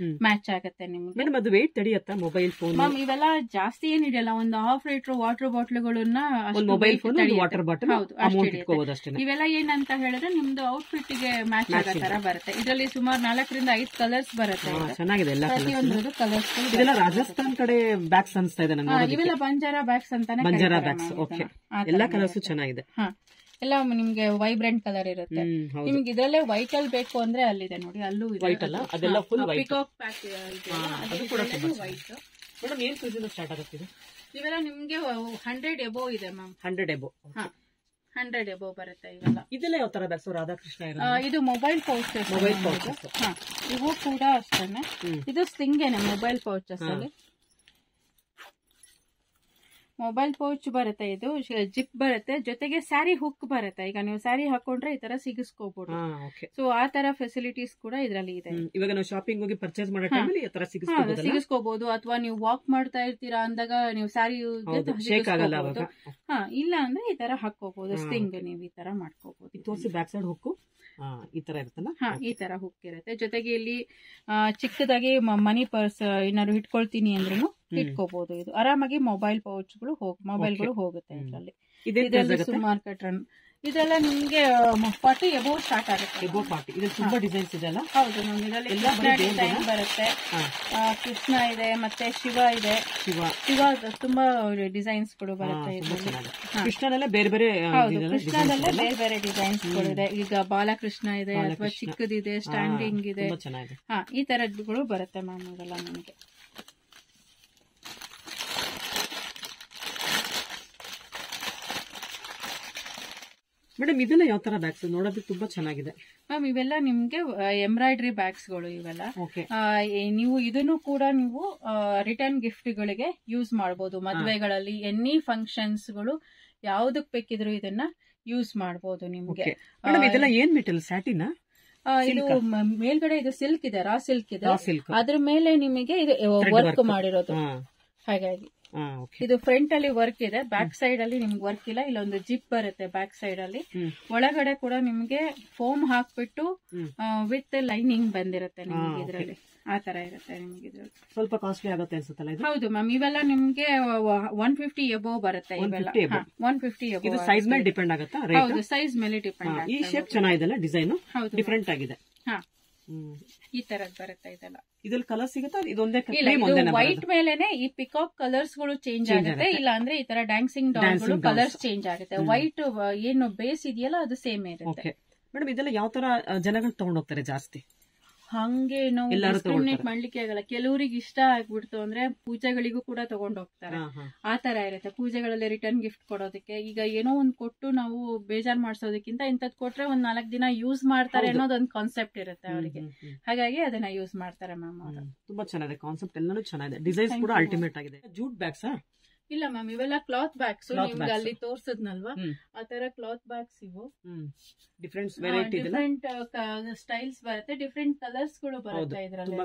ಮ್ಯಾಚ್ ಆಗುತ್ತೆ ನಿಮ್ಗೆ. ಮೊಬೈಲ್ ಫೋನ್ ಮ್ಯಾಮ್ ಇವೆಲ್ಲ ಜಾಸ್ತಿ ಏನಿದೆಯಲ್ಲ, ಒಂದು 1/2 ಲೀಟರ್ ವಾಟರ್ ಬಾಟ್ಲ್ಗಳನ್ನ ಇವೆಲ್ಲ ಏನಂತ ಹೇಳಿದ್ರೆ ನಿಮ್ದು ಔಟ್ಫಿಟ್ ಗೆ ಮ್ಯಾಚ್ ಆಗೋ ತರ ಬರುತ್ತೆ. ಇದರಲ್ಲಿ ಸುಮಾರು 4-5 ಕಲರ್ಸ್ ಬರುತ್ತೆ. ಪ್ರತಿಯೊಂದು ಕಲರ್ಸ್. ರಾಜಸ್ಥಾನ್ ಕಡೆ ಬ್ಯಾಗ್ಸ್ ಅನ್ಸ್ತಾ ಇದೆ. ಇವೆಲ್ಲ ಬಂಜಾರಾ ಬ್ಯಾಗ್ಸ್ ಅಂತಾನೆ. ಎಲ್ಲಾ ಕಲರ್ಸ್ ಚೆನ್ನಾಗಿದೆ. ಎಲ್ಲ ನಿಮ್ಗೆ ವೈಬ್ರೆಂಟ್ ಕಲರ್ ಇರುತ್ತೆ. ನಿಮ್ಗೆ ಇದರಲ್ಲೇ ವೈಟ್ ಅಲ್ಲಿ ಬೇಕು ಅಂದ್ರೆ ಅಲ್ಲಿದೆ ನೋಡಿ, ಅಲ್ಲೂ ವೈಟ್ ಅಲ್ಲ, ಅದೆಲ್ಲ full white. Peacock pack white. Madam ಏನ್ ಪ್ರೈಸ್ ಸ್ಟಾರ್ಟ್ ಆಗುತ್ತೆ? ಇವೆಲ್ಲ ನಿಮ್ಗೆ 100 ಎಬೋ ಇದೆ ಮ್ಯಾಮ್. 100 ಎಬೋ. 100 ಎಬೋ ಬರುತ್ತೆ ಇವೆಲ್ಲ. ಇದೆಲ್ಲ ಯಾವ ತರ ಬ್ಯಾಗ್ಸ್? ರಾಧಾಕೃಷ್ಣ ಇದು ಮೊಬೈಲ್ ಪೌಚಸ್. ಇವು ಕೂಡ ಅಷ್ಟೇನೆ. ಇದು ಸ್ಲಿಂಗ್ ಏನೆ ಮೊಬೈಲ್ ಪೌಚಸ್ ಅಲ್ಲಿ. ಮೊಬೈಲ್ ಪೌಚ್ ಬರುತ್ತೆ. ಇದು ಜಿಪ್ ಬರುತ್ತೆ, ಜೊತೆಗೆ ಸ್ಯಾರಿ ಹುಕ್ ಬರುತ್ತೆ. ಈಗ ನೀವು ಸ್ಯಾರಿ ಹಾಕೊಂಡ್ರೆ ಈ ತರ ಸಿಗಿಸ್ಕೋಬಹುದು. ಸೊ ಆ ತರ ಫೆಸಿಲಿಟೀಸ್ ಕೂಡ ಇದರಲ್ಲಿ ಇದೆ. ಇವಾಗ ನಾವು ಶಾಪಿಂಗ್ ಹೋಗಿ ಪರ್ಚೇಸ್ ಮಾಡೋ ಟೈಮಲ್ಲಿ ಈ ತರ ಸಿಗಿಸ್ಕೋಬಹುದು. ಅಥವಾ ನೀವು ವಾಕ್ ಮಾಡ್ತಾ ಇರ್ತೀರಾ ಅಂದಾಗ ನೀವು ಸ್ಯಾರಿ ಇಲ್ಲ ಅಂದ್ರೆ ಈ ತರ ಹಾಕೋಬಹುದು. ಸ್ಟಿಂಗ್ ನೀವು ಈ ತರ ಮಾಡ್ಕೋಬಹುದು. ಬ್ಯಾಕ್ ಸೈಡ್ ಹುಕ್ ಈ ತರ ಇರುತ್ತಲ್ಲ, ಈ ತರ ಹುಕ್ ಇರುತ್ತೆ. ಜೊತೆಗೆ ಇಲ್ಲಿ ಚಿಕ್ಕದಾಗಿ ಮನಿ ಪರ್ಸ್ ಏನಾದ್ರು ಇಟ್ಕೊಳ್ತೀನಿ ಅಂದ್ರೂ ಇಟ್ಕೋಬಹುದು. ಇದು ಆರಾಮಾಗಿ ಮೊಬೈಲ್ ಪೌಚ್ಗಳು ಮೊಬೈಲ್ಗಳು ಹೋಗುತ್ತೆ ಇದರಲ್ಲಿ. ಇದರಲ್ಲಿ ಮಾರ್ಕೆಟ್ ರನ್ ಇದೆಲ್ಲ ನಿಮ್ಗೆ 40 ಎಬೋ ಸ್ಟಾರ್ಟ್ ಆಗುತ್ತೆ. ಇದು ತುಂಬಾ ಡಿಸೈನ್ಸ್ ಇದೆ ಅಲ್ಲ? ಹೌದು ಮ್ಯಾಮ್. ಇದರಲ್ಲಿ ಡಿಸೈನ್ ಬರುತ್ತೆ. ಕೃಷ್ಣ ಇದೆ, ಮತ್ತೆ ಶಿವ ಇದೆ. ಶಿವ ತುಂಬಾ ಡಿಸೈನ್ಸ್ ಗಳು ಬರುತ್ತೆ ಇದರಲ್ಲಿ. ಕೃಷ್ಣದಲ್ಲೇ ಬೇರೆ ಬೇರೆ ಕೃಷ್ಣದಲ್ಲೇ ಬೇರೆ ಬೇರೆ ಡಿಸೈನ್ಸ್ ಗಳು ಇದೆ. ಈಗ ಬಾಲಕೃಷ್ಣ ಇದೆ, ಅಥವಾ ಚಿಕ್ಕದಿದೆ, ಸ್ಟ್ಯಾಂಡಿಂಗ್ ಇದೆ. ಈ ತರದ್ಗಳು ಬರುತ್ತೆ ಮ್ಯಾಮ್ ಇವೆಲ್ಲ ನಮಗೆ. ಮೇಡಮ್ ಇದೆಲ್ಲ ಯಾವ ತರ ಬ್ಯಾಗ್ಸ್? ನೋಡೋದಕ್ಕೆ ತುಂಬಾ ಚೆನ್ನಾಗಿದೆ ಮ್ಯಾಮ್. ಇವೆಲ್ಲ ನಿಮ್ಗೆ ಎಂಬ್ರಾಯ್ಡ್ರಿ ಬ್ಯಾಗ್ಸ್ ಗಳು ಇವೆಲ್ಲ. ನೀವು ಇದನ್ನು ಕೂಡ ನೀವು ರಿಟರ್ನ್ ಗಿಫ್ಟ್ ಗಳಿಗೆ ಯೂಸ್ ಮಾಡಬಹುದು. ಮದುವೆಗಳಲ್ಲಿ ಎನಿ ಫಂಕ್ಷನ್ಸ್ ಗಳು ಯಾವ್ದಕ್ ಬೇಕಿದ್ರು ಇದನ್ನ ಯೂಸ್ ಮಾಡಬಹುದು ನಿಮ್ಗೆ. ಇದೆಲ್ಲ ಏನ್ ಮೆಟೀರಿಯಲ್? ಸ್ಯಾಟಿನಾ? ಇದು ಮೇಲ್ಗಡೆ ಇದು ಸಿಲ್ಕ್ ಇದೆ, ರಾ ಸಿಲ್ಕ್ ಇದೆ, ಅದ್ರ ಮೇಲೆ ನಿಮಗೆ ಇದು ವರ್ಕ್ ಮಾಡಿರೋದು. ಹಾಗಾಗಿ ಇದು ಫ್ರಂಟ್ ಅಲ್ಲಿ ವರ್ಕ್ ಇದೆ, ಬ್ಯಾಕ್ ಸೈಡ್ ಅಲ್ಲಿ ನಿಮ್ಗೆ ವರ್ಕ್ ಇಲ್ಲ. ಇಲ್ಲೊಂದು ಜಿಪ್ ಬರುತ್ತೆ ಬ್ಯಾಕ್ ಸೈಡ್ ಅಲ್ಲಿ. ಒಳಗಡೆ ಕೂಡ ನಿಮ್ಗೆ ಫೋಮ್ ಹಾಕ್ಬಿಟ್ಟು ವಿತ್ ಲೈನಿಂಗ್ ಬಂದಿರುತ್ತೆ ನಿಮ್ಗೆ ಇದ್ರಲ್ಲಿ. ಆ ತರ ಇರುತ್ತೆ ನಿಮ್ಗೆ ಇದ್ರಲ್ಲಿ. ಸ್ವಲ್ಪ ಕಾಸ್ಟ್ಲಿ ಆಗುತ್ತೆ ಅನ್ಸುತ್ತಲ್ಲ ಇದು? ಹೌದು ಮ್ಯಾಮ್, ಇವೆಲ್ಲ ನಿಮ್ಗೆ 150 ಎಬೋ ಬರುತ್ತೆ. ಇವೆಲ್ಲ 150 ಎಬೋ. ಇದು ಸೈಜ್ ಮೇಲೆ ಡಿಪೆಂಡ್ ಆಗುತ್ತಾ? ಹೌದು, ಸೈಜ್ ಮೇಲೆ ಡಿಪೆಂಡ್ ಆಗುತ್ತೆ. ಈ ಶೇಪ್ ಚೆನ್ನಾಗಿದೆ, ಡಿಸೈನ್ ಡಿಫರೆಂಟ್ ಆಗಿದೆ. ಈ ತರದ್ ಬರುತ್ತೆ ಇದೆಲ್ಲ. ಇದ್ರಲ್ಲಿ ಕಲರ್ ಸಿಗುತ್ತಾ? ಇದೊಂದೇ ವೈಟ್ ಮೇಲೆನೆ ಈ ಪಿಕಾಕ್ ಕಲರ್ಸ್ ಗಳು ಚೇಂಜ್ ಆಗುತ್ತೆ, ಇಲ್ಲ ಅಂದ್ರೆ ಈ ತರ ಡ್ಯಾನ್ಸಿಂಗ್ ಡಾಲ್ಗಳು ಕಲರ್ಸ್ ಚೇಂಜ್ ಆಗುತ್ತೆ. ವೈಟ್ ಏನು ಬೇಸ್ ಇದೆಯಲ್ಲ ಅದು ಸೇಮ್ ಇರುತ್ತೆ. ಮೇಡಮ್ ಇದೆಲ್ಲ ಯಾವ ತರ ಜನಗಳು ತಗೊಂಡ್ ಹೋಗ್ತಾರೆ ಜಾಸ್ತಿ? ಹಂಗೆ ನಾವು ಡಿಸ್ಕ್ರಿಮಿನೇಟ್ ಮಾಡ್ಲಿಕ್ಕೆ ಆಗಲ್ಲ. ಕೆಲವರಿಗೆ ಇಷ್ಟ ಆಗ್ಬಿಡ್ತು ಅಂದ್ರೆ ಪೂಜೆಗಳಿಗೂ ಕೂಡ ತಗೊಂಡ್ ಹೋಗ್ತಾರೆ. ಆ ತರ ಇರುತ್ತೆ. ಪೂಜೆಗಳಲ್ಲಿ ರಿಟರ್ನ್ ಗಿಫ್ಟ್ ಕೊಡೋದಕ್ಕೆ, ಈಗ ಏನೋ ಒಂದ್ ಕೊಟ್ಟು ನಾವು ಬೇಜಾರ್ ಮಾಡ್ಸೋದಕ್ಕಿಂತ ಇಂಥದ್ ಕೊಟ್ರೆ ಒಂದ್ 4 ದಿನ ಯೂಸ್ ಮಾಡ್ತಾರೆ ಅನ್ನೋದೊಂದು ಕಾನ್ಸೆಪ್ಟ್ ಇರುತ್ತೆ ಅವರಿಗೆ. ಹಾಗಾಗಿ ಅದನ್ನ ಯೂಸ್ ಮಾಡ್ತಾರೆ ಮ್ಯಾಮ್ ಅವರು. ತುಂಬಾ ಚೆನ್ನಾಗಿದೆ ಕಾನ್ಸೆಪ್ಟ್, ಎಲ್ಲಾನು ಚೆನ್ನಾಗಿದೆ. ಡಿಸೈನ್ಸ್ ಕೂಡ ಅಲ್ಟಿಮೇಟ್ ಆಗಿದೆ. Jute bags? ಇಲ್ಲ ಮ್ಯಾಮ್, ಇವೆಲ್ಲ ಕ್ಲಾತ್ ಬ್ಯಾಗ್ಸ್. ನಿಮ್ಗೆ ಅಲ್ಲಿ ತೋರ್ಸದ್ನಲ್ವಾ ಆ ತರ ಕ್ಲಾತ್ ಬ್ಯಾಗ್ಸ್ ಇವು. ಡಿಫರೆಂಟ್ ಸ್ಟೈಲ್ಸ್ ಬರುತ್ತೆ, ಡಿಫರೆಂಟ್ ಕಲರ್ಸ್ ಗಳು ಬರುತ್ತೆ ಇದ್ರಲ್ಲಿ.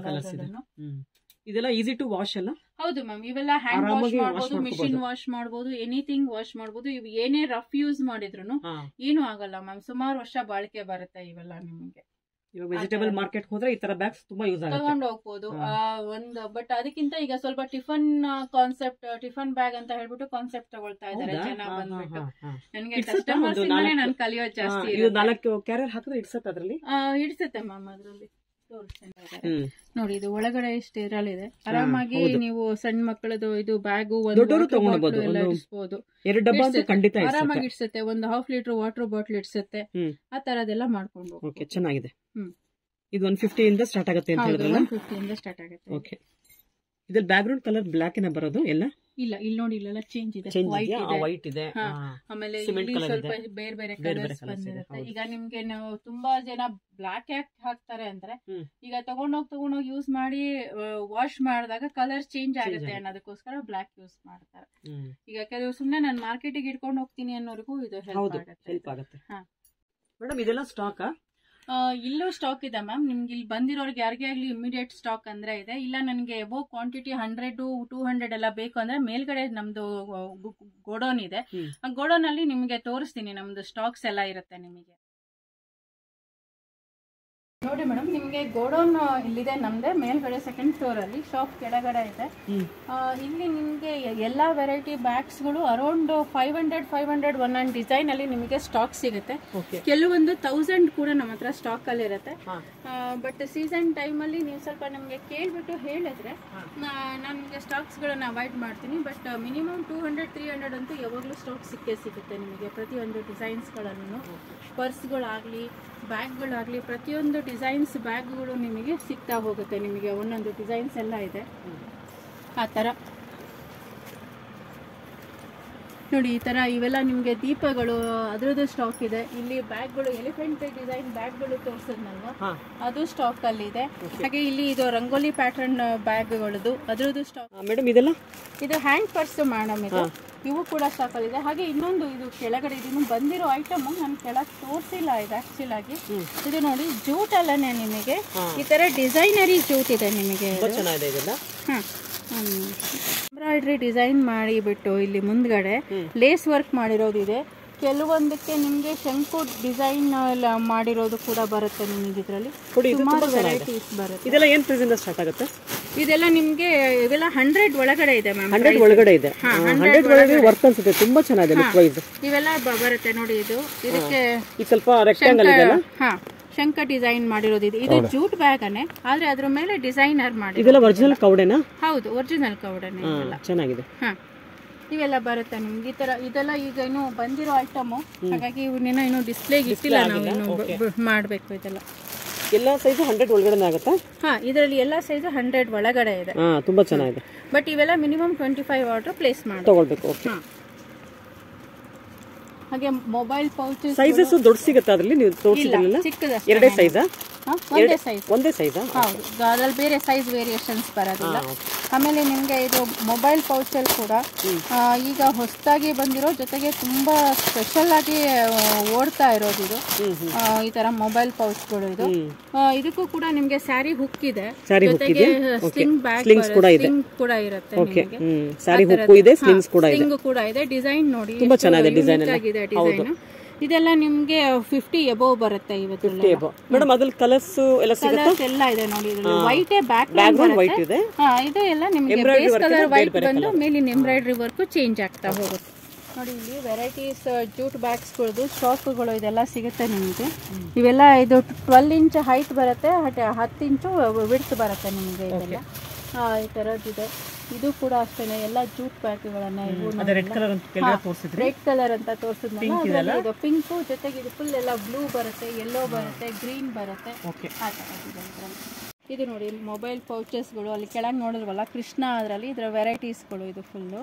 ಇದೆಲ್ಲ ಈಸಿ ಟು ವಾಶ್ ಅಲ್ಲ? ಹೌದು ಮ್ಯಾಮ್, ಇವೆಲ್ಲ ಹ್ಯಾಂಡ್ ವಾಶ್ ಮಾಡಬಹುದು, ಮಿಷಿನ್ ವಾಶ್ ಮಾಡಬಹುದು, ಎನಿಥಿಂಗ್ ವಾಶ್ ಮಾಡಬಹುದು. ಇವು ಏನೇ ರಫ್ ಯೂಸ್ ಮಾಡಿದ್ರು ಏನು ಆಗಲ್ಲ ಮ್ಯಾಮ್. ಸುಮಾರು ವರ್ಷ ಬಾಳಿಕೆ ಬರುತ್ತೆ ಇವೆಲ್ಲ ನಿಮಗೆ. ಇವಾಗ ವೆಜಿಟೇಬಲ್ ಮಾರ್ಕೆಟ್ ಹೋದ್ರೆ ಈ ತರ ಬ್ಯಾಗ್ಸ್ ತುಂಬಾ ಯೂಸ್ ಆಗುತ್ತೆ, ತಗೊಂಡು ಹೋಗ್ಬೋದು. ಒಂದು ಬಟ್ ಅದಕ್ಕಿಂತ ಈಗ ಸ್ವಲ್ಪ ಟಿಫನ್ ಕಾನ್ಸೆಪ್ಟ್, ಟಿಫನ್ ಬ್ಯಾಗ್ ಅಂತ ಹೇಳ್ಬಿಟ್ಟು ಕಾನ್ಸೆಪ್ಟ್ ತಗೊಳ್ತಾ ಇದಾರೆ ಜನ ಬಂದ್ಬಿಟ್ಟು. ನನಗೆ ಕಸ್ಟಮರ್ಸ್ ಇಂದಾನೆ ನಾನು ಕಲಿಯೋದು ಜಾಸ್ತಿ. 4 ಕ್ಯಾರಿಯರ್ ಹಾಕಿದ್ರೆ ಇಡ್ಸತ್ತೆ ಅದ್ರಲ್ಲಿ? ಇಡ್ಸತ್ತೆ ಮ್ಯಾಮ್ ಅದ್ರಲ್ಲಿ. ನೋಡಿ ಇದು ಒಳಗಡೆ ಎಷ್ಟು ಇರಲಿದೆ, ಆರಾಮಾಗಿ ನೀವು ಸಣ್ಣ ಮಕ್ಕಳದು ಇದು ಬ್ಯಾಗು ಎಲ್ಲ ಇಡಿಸಬಹುದು. ಆರಾಮಾಗಿ ಇಡ್ಸತ್ತೆ. ಒಂದು 1/2 ಲೀಟರ್ ವಾಟರ್ ಬಾಟಲ್ ಇಡ್ಸತ್ತೆ. ಆ ತರದೆಲ್ಲ ಮಾಡ್ಕೊಂಡು. ಚೆನ್ನಾಗಿದೆ. ಇದು 150 ಇಂದ ಸ್ಟಾರ್ಟ್ ಆಗುತ್ತೆ ಅಂತ ಹೇಳಿದ್ರಲ್ಲ? 150 ಇಂದ ಸ್ಟಾರ್ಟ್ ಆಗುತ್ತೆ. ಓಕೆ. ಇದ್ರಲ್ಲಿ ಬ್ಯಾಕ್ ಗ್ರೌಂಡ್ ಕಲರ್ ಬ್ಲಾಕ್ ಏನ ಬರೋದು ಎಲ್ಲ? ಇಲ್ಲ, ಇಲ್ಲಿ ನೋಡಿ ಇಲ್ಲೆಲ್ಲ ಚೇಂಜ್ ಇದೆ. ವೈಟ್ ಇದೆ, ಆಮೇಲೆ ಸ್ವಲ್ಪ ಬೇರೆ ಬೇರೆ ಕಲರ್ಸ್ ಬಂದಿರುತ್ತೆ. ಈಗ ನಿಮ್ಗೆ ನಾವು ತುಂಬಾ ಜನ ಬ್ಲಾಕ್ ಯಾಕೆ ಹಾಕ್ತಾರೆ ಅಂದ್ರೆ, ಈಗ ತಗೊಂಡೋಗಿ ಯೂಸ್ ಮಾಡಿ ವಾಶ್ ಮಾಡಿದಾಗ ಕಲರ್ ಚೇಂಜ್ ಆಗುತ್ತೆ ಅನ್ನೋದಕ್ಕೋಸ್ಕರ ಬ್ಲಾಕ್ ಯೂಸ್ ಮಾಡ್ತಾರೆ. ಈಗ ಕೆಲವು ಸುಮ್ನೆ ನಾನು ಮಾರ್ಕೆಟಿಗೆ ಇಟ್ಕೊಂಡು ಹೋಗ್ತೀನಿ ಅನ್ನೋರ್ಗೂ ಇದು ಹೆಲ್ಪ್ ಆಗುತ್ತೆ. ಮೇಡಮ್ ಇದೆಲ್ಲ ಸ್ಟಾಕ್? ಇಲ್ಲೂ ಸ್ಟಾಕ್ ಇದೆ ಮ್ಯಾಮ್. ನಿಮ್ಗೆ ಇಲ್ಲಿ ಬಂದಿರೋರಿಗೆ ಯಾರಿಗೇ ಆಗ್ಲಿ ಇಮಿಡಿಯೇಟ್ ಸ್ಟಾಕ್ ಅಂದ್ರೆ ಇದೆ. ಇಲ್ಲ ನನಗೆ ಎಬೋ ಕ್ವಾಂಟಿಟಿ 100 200 ಎಲ್ಲ ಬೇಕು ಅಂದ್ರೆ ಮೇಲ್ಗಡೆ ನಮ್ದು ಗೋಡೌನ್ ಇದೆ. ಆ ಗೋಡೌನ್ ಅಲ್ಲಿ ನಿಮ್ಗೆ ತೋರಿಸ್ತೀನಿ, ನಮ್ದು ಸ್ಟಾಕ್ಸ್ ಎಲ್ಲ ಇರುತ್ತೆ ನಿಮಗೆ. ನೋಡಿ ಮೇಡಮ್, ನಿಮ್ಗೆ ಗೋಡೌನ್ ಇಲ್ಲಿದೆ ನಮ್ದೆ. ಮೇಲ್ಗಡೆ 2nd ಫ್ಲೋರ್ ಅಲ್ಲಿ, ಶಾಪ್ ಕೆಳಗಡೆ ಇದೆ. ಇಲ್ಲಿ ನಿಮ್ಗೆ ಎಲ್ಲಾ ವೆರೈಟಿ ಬ್ಯಾಗ್ಸ್ ಗಳು ಅರೌಂಡ್ 500 ಒಂದೊಂದು ಡಿಸೈನ್ ಅಲ್ಲಿ ನಿಮಗೆ ಸ್ಟಾಕ್ ಸಿಗುತ್ತೆ. ಕೆಲವೊಂದು 1000 ಕೂಡ ನಮ್ಮ ಹತ್ರ ಸ್ಟಾಕ್ ಅಲ್ಲಿ ಇರುತ್ತೆ. ಬಟ್ ಸೀಸನ್ ಟೈಮ್ ಅಲ್ಲಿ ನೀವು ಸ್ವಲ್ಪ ನಮ್ಗೆ ಕೇಳ್ಬಿಟ್ಟು ಹೇಳಿದ್ರೆ ನಾನು ನಿಮಗೆ ಸ್ಟಾಕ್ಸ್ ಗಳನ್ನ ಅವಾಯ್ಡ್ ಮಾಡ್ತೀನಿ. ಬಟ್ ಮಿನಿಮಮ್ 200-300 ಅಂತೂ ಯಾವಾಗ್ಲೂ ಸ್ಟಾಕ್ ಸಿಗುತ್ತೆ ನಿಮಗೆ. ಪ್ರತಿಯೊಂದು ಡಿಸೈನ್ಸ್ ಗಳನ್ನು, ಪರ್ಸ್ಗಳಾಗ್ಲಿ ಬ್ಯಾಗ್ಗಳಾಗ್ಲಿ, ಪ್ರತಿಯೊಂದು ಡಿಸೈನ್ಸ್ ಬ್ಯಾಗ್ಗಳು ನಿಮಗೆ ಸಿಗ್ತಾ ಹೋಗುತ್ತೆ. ನಿಮಗೆ ಒಂದೊಂದು ಡಿಸೈನ್ಸ್ ಎಲ್ಲ ಇದೆ ಆ ಥರ. ನೋಡಿ ಈ ತರ ಇವೆಲ್ಲ ನಿಮಗೆ ದೀಪಗಳು, ಅದರದ್ದು ಸ್ಟಾಕ್ ಇದೆ. ಇಲ್ಲಿ ಬ್ಯಾಗ್ಗಳು, ಎಲಿಫೆಂಟ್ ಡಿಸೈನ್ ಬ್ಯಾಗ್ಗಳು ತೋರಿಸಿದ್ನಲ್ವಾ, ಅದು ಸ್ಟಾಕ್ ಅಲ್ಲಿ ಇದೆ. ಹಾಗೆ ಇಲ್ಲಿ ಇದು ರಂಗೋಲಿ ಪ್ಯಾಟರ್ನ್ ಬ್ಯಾಗ್ಗಳದು, ಅದರದ್ದು ಸ್ಟಾಕ್. ಮೇಡಮ್ ಇದೆಲ್ಲ ಇದು ಹ್ಯಾಂಡ್ ಪರ್ಸ್ ಮೇಡಮ್, ಇವು ಕೂಡ ಸ್ಟಾಕ್ ಅಲ್ಲಿ ಇದೆ. ಹಾಗೆ ಇನ್ನೊಂದು ಇದು ಕೆಳಗಡೆ ಇದನ್ನು ಬಂದಿರೋ ಐಟಮ್ ನಾನು ಕೆಳಗೆ ತೋರಿಸಿಲ್ಲ. ಇದು ಆಕ್ಚುಲ್ ಆಗಿ ಇದು ನೋಡಿ ಜೂಟ್ ಅಲ್ಲನೆ ನಿಮಗೆ ಈ ತರ ಡಿಸೈನರಿ ಜೂಟ್ ಇದೆ ನಿಮಗೆ. ಎಂಬ್ರಾಯ್ಡ್ರಿ ಡಿಸೈನ್ ಮಾಡಿಬಿಟ್ಟು ಇಲ್ಲಿ ಮುಂದ್ಗಡೆ ಲೇಸ್ ವರ್ಕ್ ಮಾಡಿರೋದಿದೆ. ಕೆಲವೊಂದಕ್ಕೆ ನಿಮ್ಗೆ ಶಂಕು ಡಿಸೈನ್ ಮಾಡಿರೋದು ಕೂಡ ಬರುತ್ತೆ ನಿಮಗೆ. ಇದರಲ್ಲಿ ಸುಮಾರು ವೆರೈಟೀಸ್ ಬರುತ್ತೆ. ಇದೆಲ್ಲ ಏನು ಪ್ರೈಸ್ ಇಂದ ಸ್ಟಾರ್ಟ್ ಆಗುತ್ತೆ? ಇದೆಲ್ಲ ನಿಮ್ಗೆ ಇವೆಲ್ಲ 100 ಒಳಗಡೆ ಇದೆ ಮ್ಯಾಮ್. 100 ಒಳಗಡೆ ಇದೆ. 100 ಒಳಗಡೆ ವರ್ಕ್ ಅನ್ಸುತ್ತೆ, ತುಂಬಾ ಚೆನ್ನಾಗಿದೆ ಲುಕ್ ವೈಸ್. ಇವೆಲ್ಲ ಬರುತ್ತೆ ನೋಡಿ. ಇದು ಇದಕ್ಕೆ ಸ್ವಲ್ಪ ರೆಕ್ಟಾಂಗಲ್ ಇದೆ ಅಲ್ಲ? ಶಂಕ ಡಿಸೈನ್ ಮಾಡಿರೋದು ಇದೆ. ಇದು ಜೂಟ್ ಬ್ಯಾಗ್ ಅನ್ನೇ, ಆದ್ರೆ ಅದ್ರ ಮೇಲೆ ಡಿಸೈನರ್ ಮಾಡಿ. ಇದೆಲ್ಲ ಒರಿಜಿನಲ್ ಕೌಡೆನಾ? ಹೌದು, ಒರಿಜಿನಲ್ ಕೌಡೆನೆ. ಚೆನ್ನಾಗಿದೆ. ಇವೆಲ್ಲ ಬರುತ್ತೆ ನಿಮ್ಗೆ ಈ ತರ. ಇದೆಲ್ಲ ಈಗ ಇನ್ನು ಬಂದಿರೋ ಐಟಮ್, ಹಾಗಾಗಿ ಇವನ್ನೇನೋ ಇನ್ನು ಡಿಸ್ಪ್ಲೇಗೆ ಇಟ್ಟಿಲ್ಲ, ನಾವು ಇನ್ನು ಮಾಡ್ಬೇಕು. ಇದೆಲ್ಲ ಎಲ್ಲ ಸೈಜ್ 100 ಒಳಗಡೆ ಆಗುತ್ತಾ? ಇದರಲ್ಲಿ ಎಲ್ಲ ಸೈಜ್ 100 ಒಳಗಡೆ ಇದೆ. ತುಂಬಾ ಚೆನ್ನಾಗಿದೆ. ಬಟ್ ಇವೆಲ್ಲ ಮಿನಿಮಮ್ 25 ಆರ್ಡರ್ ಪ್ಲೇಸ್ ಮಾಡಿ ತಗೊಳ್ಬೇಕು. ಹಾಗೆ ಮೊಬೈಲ್ ಪೌಚಸ್ ಸೈಜಸ್ ದೊಡ್ಡ ಸಿಗುತ್ತೆ ಅದರಲ್ಲಿ? ನೀವು ತೋರಿಸಿದ್ರಲ್ಲ, ಚಿಕ್ಕದ 2 ಸೈಜ್ ಒಂದೇ ಸೈಜ್. ಒಂದೇ ಸೈಜ್? ಹೌದು, ಅದ್ರಲ್ಲಿ ಬೇರೆ ಸೈಜ್ ವೇರಿಯೇಷನ್ಸ್ ಬರೋದಿಲ್ಲ. ಆಮೇಲೆ ನಿಮಗೆ ಇದು ಮೊಬೈಲ್ ಪೌಚಲ್ಲಿ ಕೂಡ ಈಗ ಹೊಸದಾಗಿ ಬಂದಿರೋ, ಜೊತೆಗೆ ತುಂಬಾ ಸ್ಪೆಷಲ್ ಆಗಿ ಓಡ್ತಾ ಇರೋದು ಇದು ಈ ತರ ಮೊಬೈಲ್ ಪೌಚ್ಗಳು. ಇದಕ್ಕೂ ಕೂಡ ನಿಮ್ಗೆ ಸ್ಯಾರಿ ಹುಕ್ ಇದೆ, ಜೊತೆಗೆ ಸ್ಲಿಂಗ್ ಬ್ಯಾಗ್ ಕೂಡ ಇರುತ್ತೆ. ಸ್ಲಿಂಗ್ ಕೂಡ ಇದೆ. ಡಿಸೈನ್ ನೋಡಿ ತುಂಬಾ ಚೆನ್ನಾಗಿದೆ, ಡಿಸೈನ್ ಆಗಿದೆ ಡಿಸೈನ್. ಇದೆಲ್ಲ ನಿಮ್ಗೆ 50 ಎಬೋವ್ ಬರುತ್ತೆ ಇವತ್ತು. ಮೇಡಮ್ ಅದ್ರಲ್ಲಿ ಕಲರ್ಸ್ ಎಲ್ಲ ಇದೆ ನೋಡಿ. ವೈಟ್ ಬ್ಯಾಕ್ ಗ್ರೌಂಡ್ ವೈಟ್ ಇದೆ. ಇದು ಎಲ್ಲ ನಿಮ್ಗೆ ಬೇಸ್ ಕಲರ್ ವೈಟ್ ಬಂದು ಮೇಲಿನ ಎಂಬ್ರಾಯ್ಡರಿ ವರ್ಕ್ ಚೇಂಜ್ ಆಗ್ತಾ ಹೋಗುತ್ತೆ. ನೋಡಿ ಇಲ್ಲಿ ವೆರೈಟೀಸ್ ಜೂಟ್ ಬ್ಯಾಗ್ಸ್ಗಳದ್ದು ಸ್ಟಾಕ್ಗಳು ಇದೆಲ್ಲ ಸಿಗುತ್ತೆ ನಿಮಗೆ. ಇವೆಲ್ಲ ಇದು 12 ಇಂಚ್ ಹೈಟ್ ಬರುತ್ತೆ, 10 ಇಂಚು ವಿಡ್ತ್ ಬರುತ್ತೆ ನಿಮಗೆ. ಇದೆಲ್ಲ ಈ ತರದ್ದಿದೆ. ಇದು ಕೂಡ ಅಷ್ಟೇನೆ, ಎಲ್ಲ ಜೂಟ್ ಬ್ಯಾಗ್ಗಳನ್ನ ರೆಡ್ ಕಲರ್ ಅಂತ ತೋರಿಸಿದ್ನಲ್ಲ, ಇದು ಪಿಂಕ್, ಜೊತೆಗೆ ಇದು ಫುಲ್ ಎಲ್ಲ ಬ್ಲೂ ಬರುತ್ತೆ, ಯೆಲ್ಲೋ ಬರುತ್ತೆ, ಗ್ರೀನ್ ಬರುತ್ತೆ, ಆ ಥರದ್ದಿದೆ ಇದರಲ್ಲಿ. ಇದು ನೋಡಿ ಮೊಬೈಲ್ ಪೌಚಸ್ಗಳು, ಅಲ್ಲಿ ಕೆಳಗೆ ನೋಡಿದ್ವಲ್ಲ ಕೃಷ್ಣ, ಅದರಲ್ಲಿ ಇದರ ವೆರೈಟೀಸ್ಗಳು. ಇದು ಫುಲ್ಲು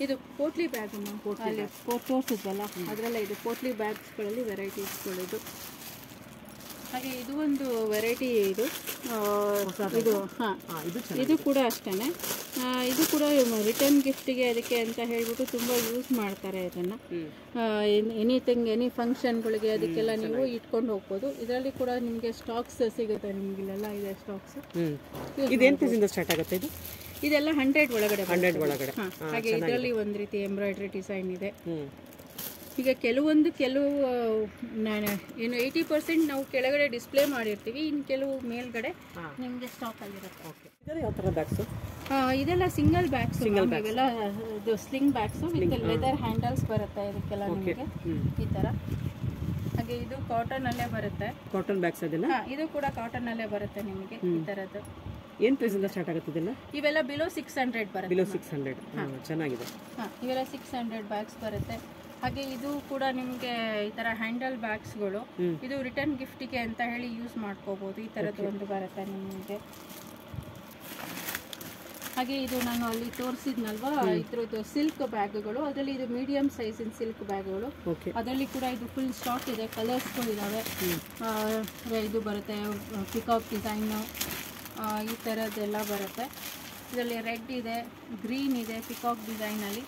ಇದು ಪೋಟ್ಲಿ ಬ್ಯಾಗ್ ಅಲ್ಲಿ ತೋರಿಸಿದ್ವಲ್ಲ, ಅದರಲ್ಲ ಇದು ಪೋಟ್ಲಿ ಬ್ಯಾಗ್ಸ್ಗಳಲ್ಲಿ ವೆರೈಟೀಸ್ಗಳು. ಇದು ಹಾಗೆ ಇದು ಒಂದು ವೆರೈಟಿ. ಇದು ಇದು ಕೂಡ ಅಷ್ಟೇ. ಇದು ಕೂಡ ರಿಟರ್ನ್ ಗಿಫ್ಟಿಗೆ ಅದಕ್ಕೆ ಅಂತ ಹೇಳ್ಬಿಟ್ಟು ತುಂಬ ಯೂಸ್ ಮಾಡ್ತಾರೆ ಇದನ್ನು. ಎನಿ ಫಂಕ್ಷನ್ಗಳಿಗೆ ಅದಕ್ಕೆಲ್ಲ ನೀವು ಇಟ್ಕೊಂಡು ಹೋಗ್ಬೋದು. ಇದರಲ್ಲಿ ಕೂಡ ನಿಮಗೆ ಸ್ಟಾಕ್ಸ್ ಸಿಗುತ್ತೆ. ನಿಮಗಿಲ್ಲೆಲ್ಲ ಇದೆ ಸ್ಟಾಕ್ಸ್. ಸ್ಟಾರ್ಟ್ ಆಗುತ್ತೆ ಇದು. ಇದೆಲ್ಲ 100 ಒಳಗಡೆ. ಹಾಗೆ ಇದರಲ್ಲಿ ಒಂದು ರೀತಿ ಎಂಬ್ರಾಯ್ಡ್ರಿ ಡಿಸೈನ್ ಇದೆ. ಈಗ ಕೆಲವು ಏನು 80% ನಾವು ಕೆಳಗಡೆ ಡಿಸ್ಪ್ಲೇ ಮಾಡಿರ್ತೀವಿ, ಇನ್ನು ಕೆಲವು ಮೇಲ್ಗಡೆ ನಿಮಗೆ ಸ್ಟಾಕ್ ಆಗಿರುತ್ತೆ. ಇದೆಲ್ಲ ಸಿಂಗಲ್ ಬ್ಯಾಗ್ಸ್. ಇವೆಲ್ಲ ಇದು sling bags with leather handles ಬರುತ್ತೆ ಇದಕ್ಕೆಲ್ಲ ನಿಮಗೆ ಈ ತರ. ಹಾಗೆ ಇದು ಕಾಟನ್ ಅಲ್ಲೇ ಬರುತ್ತೆ. ಕಾಟನ್ ಬ್ಯಾಗ್ಸ್ ಅದೆಲ್ಲ ಇದು ಕೂಡ ಕಾಟನ್ ಅಲ್ಲೇ ಬರುತ್ತೆ ನಿಮಗೆ ಈ ತರದ್ದು. ಏನು ಪ್ರೈಸ್ ಇಂದ ಸ್ಟಾರ್ಟ್ ಆಗುತ್ತೆ ಇದೆಲ್ಲ? ಇವೆಲ್ಲ ಬಿಲೋ 600 ಬರುತ್ತೆ. ಬಿಲೋ 600 ಚೆನ್ನಾಗಿದೆ. ಇವೆಲ್ಲ 600 ಬ್ಯಾಗ್ಸ್ ಬರುತ್ತೆ. ಹಾಗೆ ಇದು ಕೂಡ ನಿಮಗೆ ಈ ತರ ಹ್ಯಾಂಡಲ್ ಬ್ಯಾಗ್ಸ್ಗಳು. ಇದು ರಿಟರ್ನ್ ಗಿಫ್ಟಿಗೆ ಅಂತ ಹೇಳಿ ಯೂಸ್ ಮಾಡ್ಕೋಬಹುದು. ಈ ತರದ್ದು ಒಂದು ಬರುತ್ತೆ ನಿಮಗೆ. ಹಾಗೆ ಇದು ನಾನು ಅಲ್ಲಿ ತೋರಿಸಿದ್ನಲ್ವಾ ಇದ್ರದ್ದು ಸಿಲ್ಕ್ ಬ್ಯಾಗ್ಗಳು, ಅದರಲ್ಲಿ ಇದು ಮೀಡಿಯಂ ಸೈಜಿನ ಸಿಲ್ಕ್ ಬ್ಯಾಗ್ಗಳು. ಅದರಲ್ಲಿ ಕೂಡ ಇದು ಫುಲ್ ಸ್ಟಾಕ್ ಇದೆ. ಕಲರ್ಸ್ಗಳು ಇದಾವೆ. ಇದು ಬರುತ್ತೆ ಪಿಕಾಕ್ ಡಿಸೈನು, ಈ ಥರದ್ದೆಲ್ಲ ಬರುತ್ತೆ. ಇದರಲ್ಲಿ ರೆಡ್ ಇದೆ, ಗ್ರೀನ್ ಇದೆ ಪಿಕಾಕ್ ಡಿಸೈನಲ್ಲಿ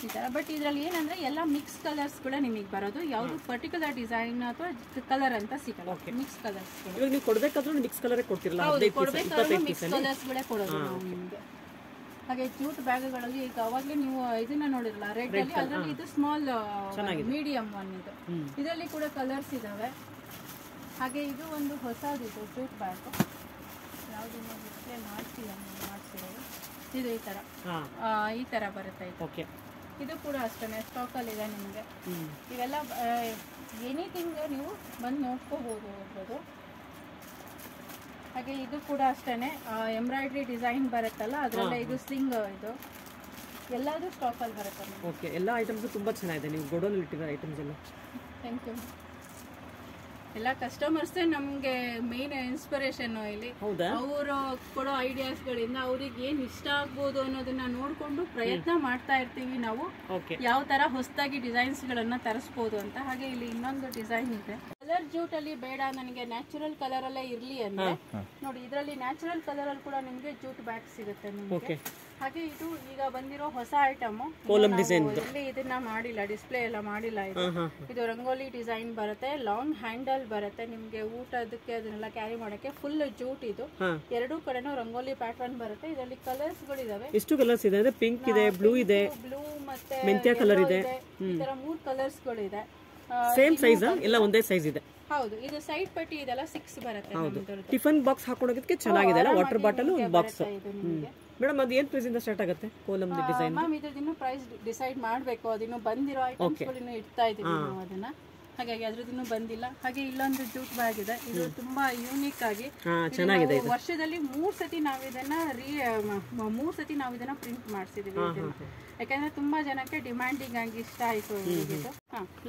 ಈ ಥರ. ಬಟ್ ಇದರಲ್ಲಿ ಏನಂದರೆ ಎಲ್ಲ ಮಿಕ್ಸ್ ಕಲರ್ಸ್ಗಳೇ ನಿಮಗೆ ಬರೋದು. ಯಾವುದು ಪರ್ಟಿಕ್ಯುಲರ್ ಡಿಸೈನ್ ಅಥವಾ ಕಲರ್ ಅಂತ ಸಿಗಲ್ಲ. ಮಿಕ್ಸ್ ಕಲರ್ಸ್ಗಳು ನೀವು ಕೊಡಬೇಕಾದ್ರೂ ಮಿಕ್ಸ್ ಕಲರೇ ಕೊಡ್ತಿರಲ್ಲ? ಹೌದು, ಕೊಡಬೇಕಾದ್ರೂ ಮಿಕ್ಸ್ ಕಲರ್ಸ್ಗಳೇ ಕೊಡೋದು ನಾವು ನಿಮಗೆ. ಹಾಗೆ ಜೂಟ್ ಬ್ಯಾಗ್ಗಳಲ್ಲಿ ಈಗ ಅವಾಗಲೇ ನೀವು ಇದನ್ನ ನೋಡಿರಲ್ಲ ರೆಡ್ ಅಲ್ಲಿ, ಅದರಲ್ಲಿ ಇದು ಸ್ಮಾಲ್ ಮೀಡಿಯಂ ಒನ್. ಇದು ಇದರಲ್ಲಿ ಕೂಡ ಕಲರ್ಸ್ ಇದಾವೆ. ಹಾಗೆ ಇದು ಒಂದು ಹೊಸದಿದೆ ಜೂಟ್ ಬ್ಯಾಗ್, ಯಾವುದನ್ನ ಡಿಸ್ಪ್ಲೇ ಮಾಡಿಸಿರೋದು. ಇದು ಈ ಥರ ಬರುತ್ತೆ. ಇದು ಕೂಡ ಅಷ್ಟೇ ಸ್ಟಾಕಲ್ಲಿ ಇದೆ ನಿಮಗೆ. ಇವೆಲ್ಲ ಎನಿಥಿಂಗ್ ನೀವು ಬಂದು ನೋಡ್ಕೋಬಹುದು ಹೋಗ್ಬೋದು. ಹಾಗೆ ಇದು ಕೂಡ ಅಷ್ಟೇ ಎಂಬ್ರಾಯ್ಡ್ರಿ ಡಿಸೈನ್ ಬರುತ್ತಲ್ಲ, ಅದರಲ್ಲೇ ಇದು ಸ್ಲಿಂಗ್. ಇದು ಎಲ್ಲದೂ ಸ್ಟಾಕಲ್ಲಿ ಬರುತ್ತೆ. ಎಲ್ಲ ಐಟಮ್ಸ್ ತುಂಬ ಚೆನ್ನಾಗಿದೆ. ನೀವು ಗೋಡೌನ್ ಇಟ್ಟಿರೋ ಐಟಮ್ಸ್ ಎಲ್ಲ. Thank you. ಎಲ್ಲ ಕಸ್ಟಮರ್ಸೇ ನಮಗೆ ಮೇನ್ ಇನ್ಸ್ಪಿರೇಷನ್ ಇಲ್ಲಿ. ಅವರು ಕೊಡೋ ಐಡಿಯಾಸ್ಗಳಿಂದ ಅವ್ರಿಗೆ ಏನ್ ಇಷ್ಟ ಆಗ್ಬೋದು ಅನ್ನೋದನ್ನ ನೋಡ್ಕೊಂಡು ಪ್ರಯತ್ನ ಮಾಡ್ತಾ ಇರ್ತೀವಿ ನಾವು, ಯಾವ ತರ ಹೊಸದಾಗಿ ಡಿಸೈನ್ಸ್ ಗಳನ್ನ ತರಿಸಬಹುದು ಅಂತ. ಹಾಗೆ ಇಲ್ಲಿ ಇನ್ನೊಂದು ಡಿಸೈನ್ ಇದೆ. ಕಲರ್ ಜೂಟ್ ಅಲ್ಲಿ ಬೇಡ, ನನಗೆ ನ್ಯಾಚುರಲ್ ಕಲರ್ ಅಲ್ಲೇ ಇರ್ಲಿ ಅಂದ್ರೆ ನೋಡಿ, ಇದರಲ್ಲಿ ನ್ಯಾಚುರಲ್ ಕಲರ್ ಅಲ್ಲಿ ಕೂಡ ನಿಮ್ಗೆ ಜೂಟ್ ಬ್ಯಾಗ್ ಸಿಗುತ್ತೆ ನಿಮ್ಗೆ. ಹಾಗೆ ಇದು ಈಗ ಬಂದಿರೋ ಹೊಸ ಐಟಮ್. ಇಲ್ಲಿ ಇದನ್ನ ಮಾಡಿಲ್ಲ, ಡಿಸ್ಪ್ಲೇ ಎಲ್ಲ ಮಾಡಿಲ್ಲ. ಇದು ರಂಗೋಲಿ ಡಿಸೈನ್ ಬರುತ್ತೆ, ಲಾಂಗ್ ಹ್ಯಾಂಡಲ್ ಬರುತ್ತೆ. ನಿಮ್ಗೆ ಊಟದಕ್ಕೆ ಅದನ್ನೆಲ್ಲ ಕ್ಯಾರಿ ಮಾಡಕ್ಕೆ ಫುಲ್ ಜೂಟ್. ಇದು ಎರಡೂ ಕಡೆನೂ ರಂಗೋಲಿ ಪ್ಯಾಟರ್ನ್ ಬರುತ್ತೆ. ಇದರಲ್ಲಿ ಕಲರ್ಸ್ ಗಳು ಇದಾವೆ. ಎಷ್ಟು ಕಲರ್ಸ್ ಇದೆ? ಪಿಂಕ್ ಇದೆ, ಬ್ಲೂ ಇದೆ, ಮತ್ತೆ ಮೆಂತ್ಯ ಕಲರ್ ಇದೆ. ಈ ತರ 3 ಕಲರ್ಸ್ ಗಳು ಇದೆ. ಸೇಮ್ ಸೈಜ್ ಎಲ್ಲ ಒಂದೇ ಸೈಜ್ ಇದೆ. ಹೌದು, ಇದು ಸೈಡ್ ಪಟ್ಟಿ ಇದೆಲ್ಲ 6 ಬರುತ್ತೆ. ಟಿಫನ್ ಬಾಕ್ಸ್ ಹಾಕೋದಕ್ಕೆ ಚೆನ್ನಾಗಿದೆ ಅಲ್ಲ? ವಾಟರ್ ಬಾಟಲ್ ಒಂದು ಬಾಕ್ಸ್. ಮೇಡಮ್ ಅದು ಏನು ಪ್ರೈಸ್ ಇಂದ ಸ್ಟಾರ್ಟ್ ಆಗುತ್ತೆ ಕೋಲಮ್ ಡಿಸೈನ್? ಮ್ಯಾಮ್ ಇದನ್ನು ಪ್ರೈಸ್ ಡಿಸೈಡ್ ಮಾಡಬೇಕು. ಅದಿನ್ನು ಬಂದಿರೋ ಐಟಮ್ಸ್ ಗಳನ್ನು ಇಡ್ತಾ ಇದೀವಿ ನಾವು ಅದನ್ನ, ಹಾಗಾಗಿ ಅದ್ರದ್ದು ಬಂದಿಲ್ಲ. ಹಾಗೆ ಇಲ್ಲೊಂದು ಜೂಟ್ ಬ್ಯಾಗ್ ಇದೆ. ಇದು ತುಂಬಾ ಯೂನಿಕ್ ಆಗಿ ಚೆನ್ನಾಗಿದೆ. ವರ್ಷದಲ್ಲಿ 3 ಸತಿ ನಾವು ಇದನ್ನ ಪ್ರಿಂಟ್ ಮಾಡಿಸಿದೀವಿ. ಯಾಕಂದ್ರೆ ತುಂಬಾ ಜನಕ್ಕೆ ಡಿಮ್ಯಾಂಡಿಂಗ್ ಆಗಿ ಇಷ್ಟ ಆಯ್ತು ಇದು.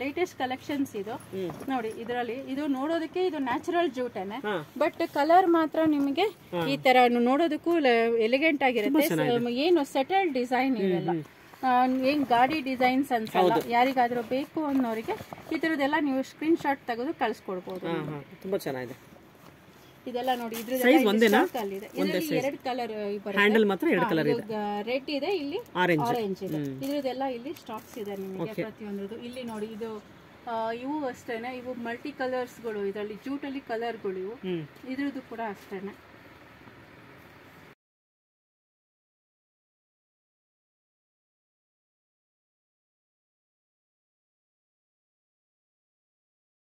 ಲೇಟೆಸ್ಟ್ ಕಲೆಕ್ಷನ್ಸ್ ಇದು ನೋಡಿ. ಇದರಲ್ಲಿ ಇದು ನೋಡೋದಕ್ಕೆ ಇದು ನ್ಯಾಚುರಲ್ ಜೂಟೇನೆ, ಬಟ್ ಕಲರ್ ಮಾತ್ರ ನಿಮಗೆ ಈ ತರ ನೋಡೋದಕ್ಕೂ ಎಲಿಗೆಂಟ್ ಆಗಿರುತ್ತೆ. ಏನು ಸೆಟಲ್ ಡಿಸೈನ್ ಇವೆಲ್ಲ ಏನ್ ಗಾಡಿ ಡಿಸೈನ್ಸ್ ಅನ್ಸಲ್ಲ, ಯಾರಿಗಾದ್ರೂ ಬೇಕು ಅನ್ನೋರಿಗೆ ಈ ತರದೆಲ್ಲ ನೀವು ಸ್ಕ್ರೀನ್ ಶಾಟ್ ತೆಗೆದು ಕಳಿಸ್ಕೊಡ್ಬೋದು. ತುಂಬಾ ಚೆನ್ನಾಗಿದೆ. ಇದೆಲ್ಲ ನೋಡಿ, ಒಂದೇನಾ? ಇದರಲ್ಲಿ 2 ಕಲರ್ ಹ್ಯಾಂಡಲ್ ಮಾತ್ರ 2 ಕಲರ್ ಇದೆ. ರೆಡ್ ಇದೆ, ಇಲ್ಲಿ ಆರೆಂಜ್ ಇದೆ. ಇದ್ರದೆಲ್ಲ ಇಲ್ಲಿ ಸ್ಟಾಕ್ಸ್ ಇದೆ ನಿಮಗೆ ಪ್ರತಿಯೊಂದು. ಇಲ್ಲಿ ನೋಡಿ, ಇದು ಇವು ಅಷ್ಟೇನೆ, ಇವು ಮಲ್ಟಿ ಕಲರ್ಸ್ಗಳು, ಇದರಲ್ಲಿ ಜೂಟಲ್ಲಿ ಕಲರ್ಗಳು ಇವು. ಇದ್ರದ್ದು ಕೂಡ ಅಷ್ಟೇನೆ.